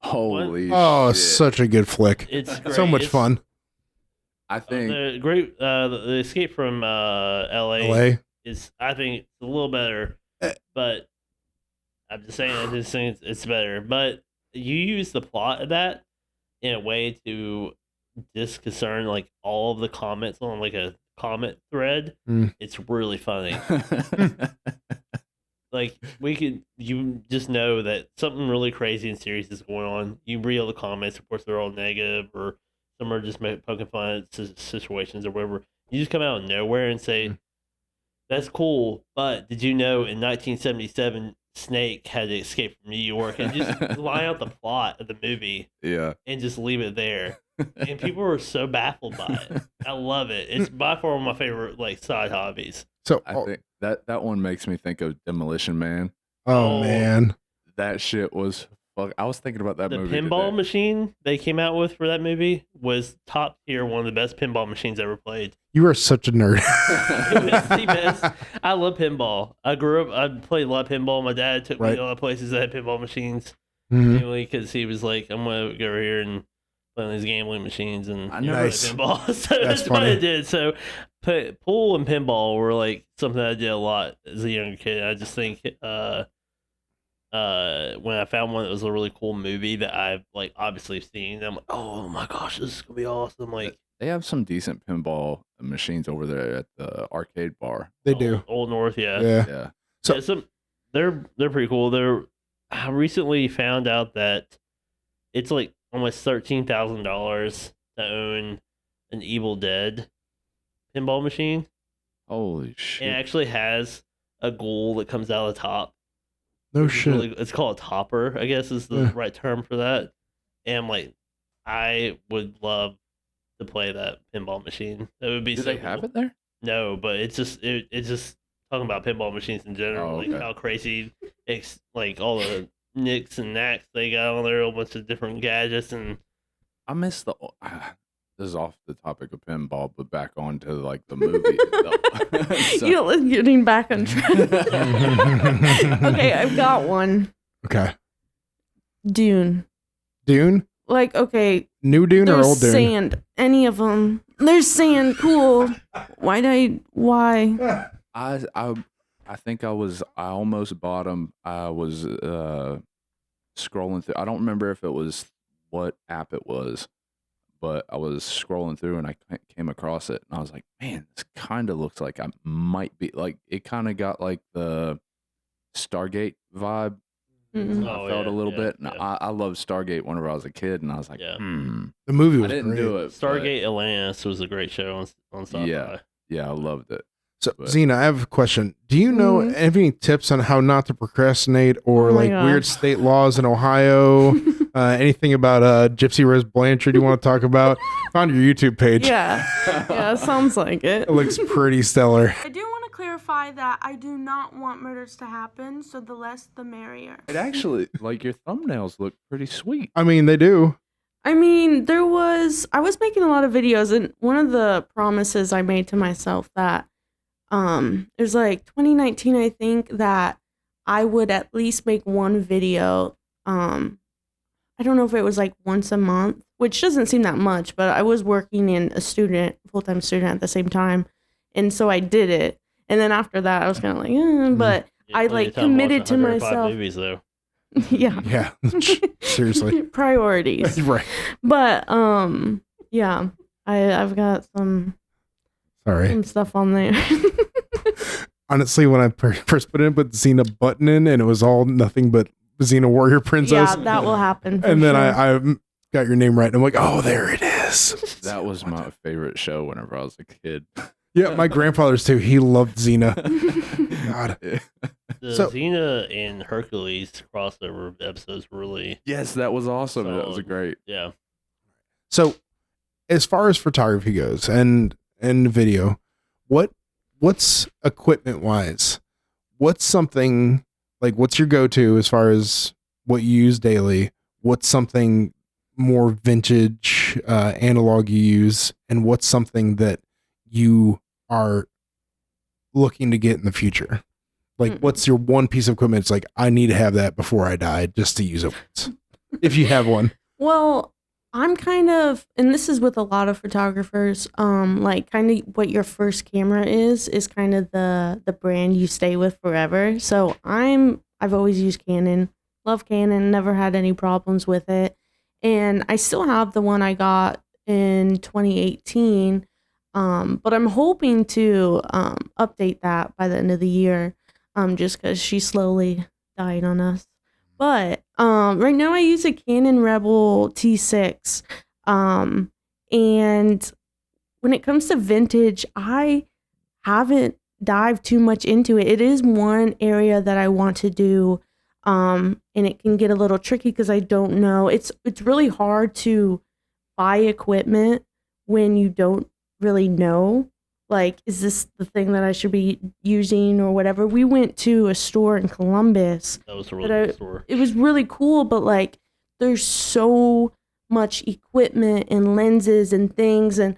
S3: Holy
S1: Oh,
S3: shit!
S1: such a good flick.
S4: It's great.
S1: So much
S4: It's,
S1: fun.
S3: I think
S4: The great the Escape from L.A.
S1: LA.
S4: is, I think, it's a little better, but I'm just saying, I just think it's better. But you use the plot of that in a way to disconcern like all of the comments on like a comment thread. It's really funny. Like you just know that something really crazy and serious is going on. You read all the comments, of course, they're all negative, or some are just poking fun at situations or whatever. You just come out of nowhere and say, "That's cool," but did you know in 1977 Snake had to escape from New York, and just lie out the plot of the movie,
S3: yeah.
S4: and just leave it there. And people are so baffled by it. I love it. It's by far one of my favorite like side hobbies.
S1: So,
S3: I think that one makes me think of Demolition Man.
S1: oh man,
S3: That shit was fuck. I was thinking about that
S4: The
S3: movie.
S4: pinball
S3: today.
S4: machine they came out with for that movie was top tier, one of the best pinball machines ever played.
S1: you are such a nerd.
S4: It was the best. I love pinball. I grew up, I played a lot of pinball. My dad took me
S1: Right.
S4: to a lot of places that had pinball machines.
S1: Mhm.
S4: Mainly because he was like, I'm going to go over here and play on these gambling machines and
S3: I
S4: you know,
S3: know.
S4: play
S1: Nice.
S4: pinball. So that's what
S1: funny.
S4: I did. So pool and pinball were like something I did a lot as a younger kid. I just think when I found one that was a really cool movie that I've like obviously seen, I'm like, oh my gosh, this is gonna be awesome. Like
S3: They have some decent pinball machines over there at the arcade bar.
S1: They do.
S4: Old North, yeah.
S1: Yeah.
S3: Yeah.
S1: So-
S4: Yeah, they're pretty cool. I recently found out that it's like almost $13,000 to own an Evil Dead pinball machine.
S3: Holy shit.
S4: It actually has a ghoul that comes out of the top.
S1: No
S4: It's
S1: shit.
S4: it's called a topper, I guess is the
S1: Yeah.
S4: right term for that. And I'm like, I would love to play that pinball machine. That would be
S3: Do
S4: so
S3: they have
S4: cool.
S3: it there?
S4: No, but it's just talking about pinball machines in general,
S3: Oh,
S4: like
S3: okay.
S4: how crazy, like all the nicks and knacks they got on there, a whole bunch of different gadgets, and
S3: I miss the. This is off the topic of pinball, but back on to like the movie. itself. So-
S2: You know, getting back on track. Okay, I've got one.
S1: Okay.
S2: Dune.
S1: Dune?
S2: Like, okay,
S1: New Dune or
S2: there's
S1: old Dune?
S2: sand. Any of them. There's sand. Cool. Why?
S3: I think I almost bought them. I was scrolling through. I don't remember if it was what app it was, but I was scrolling through and I came across it and I was like, man, this kind of looks like I might be like. It kind of got like the Stargate vibe
S2: Mm-mm.
S3: I
S4: Oh,
S3: felt a
S4: yeah,
S3: little
S4: yeah,
S3: bit. And
S4: yeah.
S3: I loved Stargate whenever I was a kid, and I was like,
S4: Yeah.
S1: The movie
S3: I
S1: was
S3: didn't
S1: great.
S3: do it.
S4: Stargate Atlantis was a great show on Sci-Fi.
S3: Yeah. Yeah, I loved it.
S1: So,
S3: But-
S1: Xena, I have a question. Do you know
S2: Mhm.
S1: any tips on how not to procrastinate or
S2: Oh my
S1: like weird
S2: gosh.
S1: state laws in Ohio? Anything about Gypsy Rose Blanchard you want to talk about? Found your YouTube page.
S2: Yeah, sounds like it.
S1: It looks pretty stellar.
S2: I do want to clarify that I do not want murders to happen, so the less the merrier.
S3: It actually, like, your thumbnails look pretty sweet.
S1: I mean, they do.
S2: I mean, I was making a lot of videos, and one of the promises I made to myself that it was like 2019, I think, that I would at least make one video. I don't know if it was like once a month, which doesn't seem that much, but I was working in full-time student at the same time, and so I did it. And then after that, I was kind of like, but
S4: Yeah,
S2: I
S4: plenty
S2: like
S4: of time watching
S2: committed to
S4: 105
S2: myself.
S4: movies, though.
S2: Yeah,
S1: Yeah. Seriously.
S2: priorities.
S1: Right.
S2: But yeah, I've got some
S1: Sorry.
S2: stuff on there.
S1: Honestly, when I first put Xena Bunton in, and it was all nothing but Xena Warrior Princess.
S2: Yeah, that will happen. for
S1: And then
S2: sure.
S1: I got your name right. And I'm like, oh, there it is.
S3: That was my favorite show whenever I was a kid.
S1: Yeah, my grandfather's too. He loved Xena. God.
S4: The
S1: So-
S4: Xena and Hercules crossover episodes were really,
S3: Yes, that was awesome. That was
S4: Solid.
S3: great.
S4: yeah.
S1: So, as far as photography goes and video, what's equipment wise? What's something like what's your go-to as far as what you use daily? What's something more vintage analog you use, and what's something that you are looking to get in the future? Like, what's your one piece of equipment? It's like, I need to have that before I die just to use it once. If you have one.
S2: Well, I'm kind of, and this is with a lot of photographers, like kind of what your first camera is kind of the brand you stay with forever. So I've always used Canon, love Canon, never had any problems with it. And I still have the one I got in 2018. But I'm hoping to update that by the end of the year, just because she's slowly dying on us. But right now I use a Canon Rebel T6. And when it comes to vintage, I haven't dived too much into it. It is one area that I want to do. And it can get a little tricky because I don't know. It's really hard to buy equipment when you don't really know. Like, is this the thing that I should be using or whatever? We went to a store in Columbus.
S4: That was a really
S2: But
S4: good store.
S2: It was really cool, but like there's so much equipment and lenses and things, and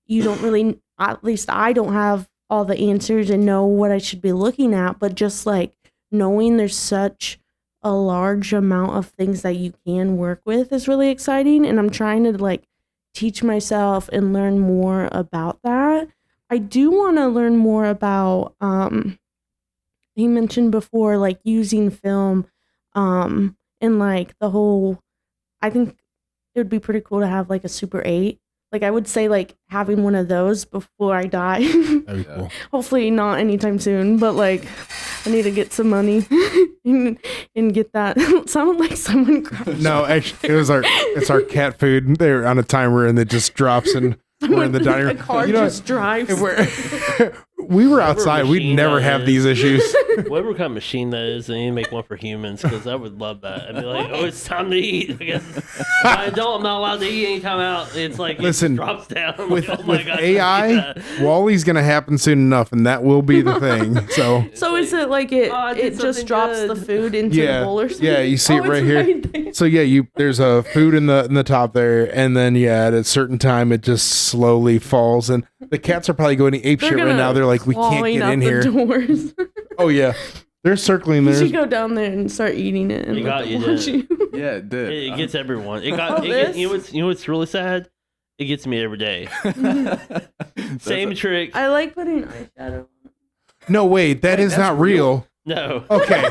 S2: you don't really, at least I don't have all the answers and know what I should be looking at, but just like knowing there's such a large amount of things that you can work with is really exciting, and I'm trying to like teach myself and learn more about that. I do want to learn more about he mentioned before, like using film, and like the whole, I think it would be pretty cool to have like a Super 8. Like I would say like having one of those before I die.
S1: That'd be cool.
S2: Hopefully not anytime soon, but like I need to get some money and get that. Sounded like someone crashed.
S1: No, actually, it's our cat food. They're on a timer and it just drops and we're in the dining room.
S2: A car
S1: You know,
S2: just drives.
S1: we were outside. We'd
S4: machine
S1: never
S4: that
S1: have
S4: is.
S1: these issues.
S4: Whatever kind of machine that is, they need to make one for humans because I would love that. I'd be like, oh, it's time to eat. Because if I don't, I'm not allowed to eat anytime out. It's like
S1: Listen,
S4: it drops down. I'm
S1: With,
S4: like, oh my
S1: with
S4: God, I can't do
S1: AI,
S4: that.
S1: Wally's going to happen soon enough, and that will be the thing. So,
S2: So is it like it?
S4: Oh, I did
S2: It just
S4: something
S2: drops
S4: good.
S2: the food into the bowl or something?
S1: yeah, you see it
S2: Oh,
S1: right
S2: it's
S1: here.
S2: there.
S1: So yeah, there's a food in the top there, and then yeah, at a certain time it just slowly falls, and the cats are probably going to ape
S2: They're
S1: shit right
S2: gonna
S1: now. They're like, we can't
S2: clawing
S1: get
S2: out
S1: in
S2: the
S1: here.
S2: doors.
S1: Oh yeah, they're circling
S2: You
S1: there.
S2: should go down there and start eating it and
S4: You
S2: let
S4: got
S2: them
S4: you,
S2: watch
S4: didn't
S2: you.
S3: Yeah, it did.
S4: It gets everyone. It got.
S2: Oh,
S4: It gets,
S2: this?
S4: you know what's really sad? It gets me every day. Same trick.
S2: I like putting eyeshadow.
S1: No, wait, that is
S3: that's
S1: not real.
S4: No.
S1: Okay.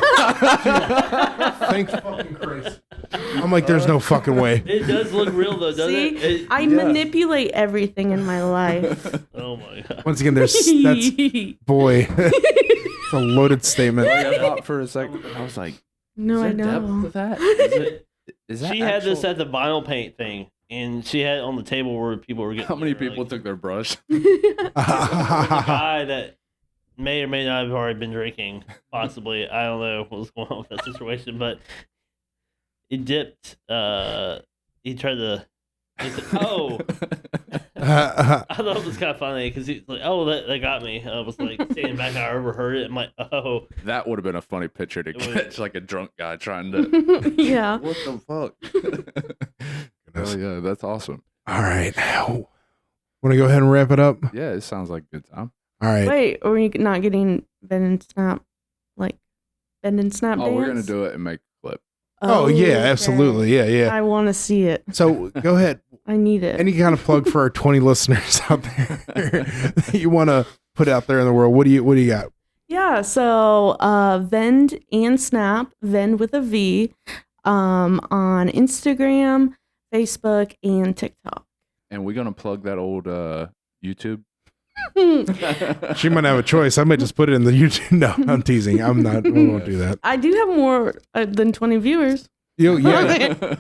S1: Thank fucking Christ. I'm like, there's no fucking way.
S4: It does look real though, doesn't
S2: See,
S4: it?
S2: I manipulate everything in my life.
S4: Oh my God.
S1: Once again, that's boy. It's a loaded statement.
S3: Like, I thought for a second, I was like,
S2: No, I
S3: Is there depth
S2: know.
S3: to that? Is that
S4: She had this
S3: actual-
S4: at the vinyl paint thing, and she had it on the table where people were getting.
S3: How many
S4: their,
S3: people
S4: like,
S3: took their brush?
S4: There was a guy that may or may not have already been drinking, possibly. I don't know what was going on with that situation, but he dipped. He tried to. He said, "Oh." I thought it was kind of funny because he's like, "Oh, that got me." I was like standing back, I overheard it. I'm like, "Oh."
S3: That would have been a funny picture to
S4: It was-
S3: catch, like a drunk guy trying to.
S2: Yeah.
S3: What the fuck? Oh yeah, that's awesome.
S1: All right. Want to go ahead and wrap it up?
S3: Yeah, it sounds like a good time.
S1: All right.
S2: Wait, are we not getting Vend and Snap? Like, Vend and Snap
S3: Oh,
S2: dance?
S3: we're gonna do it and make a clip.
S1: Oh, yeah,
S2: okay.
S1: absolutely. Yeah, yeah.
S2: I want to see it.
S1: So go ahead.
S2: I need it.
S1: Any kind of plug for our 20 listeners out there that you want to put out there in the world? What do you got?
S2: Yeah, so Vend and Snap, Vend with a V, on Instagram, Facebook, and TikTok.
S3: And we're gonna plug that old YouTube.
S1: She might have a choice. I might just put it in the YouTube. No, I'm teasing. I'm not. I won't do that.
S2: I do have more than 20 viewers.
S1: Yeah,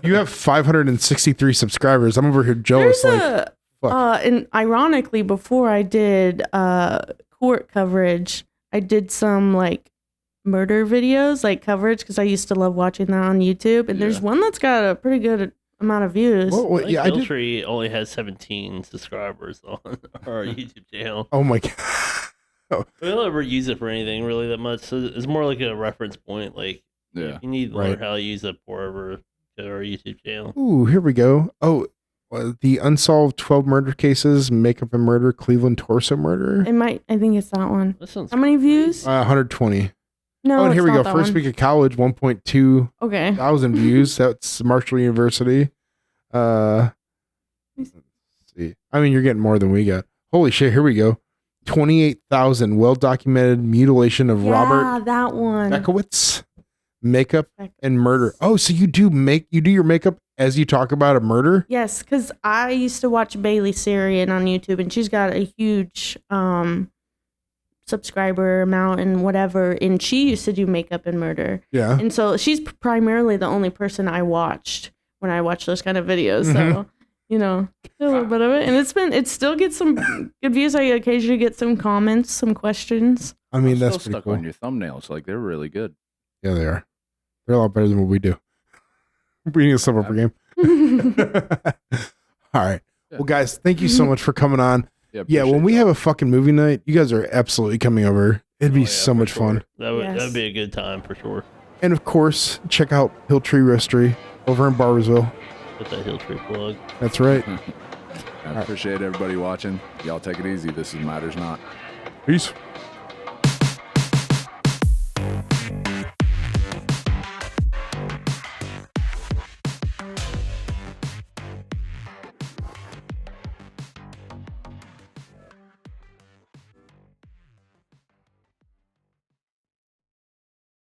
S1: you have 563 subscribers. I'm over here jealous.
S2: There's
S1: Like,
S2: and ironically, before I did court coverage, I did some like murder videos, like coverage, because I used to love watching that on YouTube. And there's
S3: Yeah.
S2: one that's got a pretty good amount of views.
S1: well,
S4: Like
S1: yeah, I
S4: Hill
S1: did.
S4: Tree only has 17 subscribers on our YouTube channel.
S1: Oh my god.
S4: We don't ever use it for anything really that much. So it's more like a reference point. Like,
S3: Yeah.
S4: if you need to
S1: Right.
S4: learn how to use it, pour over to our YouTube channel.
S1: Ooh, here we go. Oh, the unsolved 12 murder cases, makeup and murder, Cleveland torso murder.
S2: I think it's that one.
S4: That sounds
S2: How many views?
S1: 120.
S2: No,
S1: Oh, and here
S2: it's
S1: we go.
S2: not that
S1: First
S2: one.
S1: week of college, 1.2
S2: Okay.
S1: thousand views. That's Marshall University. Let's see. I mean, you're getting more than we got. Holy shit! Here we go. 28,000 well-documented mutilation of
S2: Yeah,
S1: Robert
S2: that one.
S1: Bekowitz, makeup and murder. Oh, so you do your makeup as you talk about a murder?
S2: Yes, because I used to watch Bailey Sarian on YouTube, and she's got a huge subscriber amount and whatever, and she used to do makeup and murder.
S1: Yeah.
S2: And so she's primarily the only person I watched when I watched those kind of videos. So, you know, a little bit of it. And it still gets some good views. I occasionally get some comments, some questions.
S1: I mean,
S3: I'm
S1: that's
S3: still
S1: pretty
S3: stuck
S1: cool.
S3: on your thumbnails. Like they're really good.
S1: Yeah, they are. They're a lot better than what we do. We need to step up our game. All right. Well, guys, thank you so much for coming on. Yeah, when we have a fucking movie night, you guys are absolutely coming over. It'd be so much fun.
S4: That'd be a good time for sure.
S1: And of course, check out Hill Tree Roastery over in Barbersville.
S4: Put that Hill Tree plug.
S1: That's right.
S3: I appreciate everybody watching. Y'all take it easy. This is Matters Not.
S1: Peace.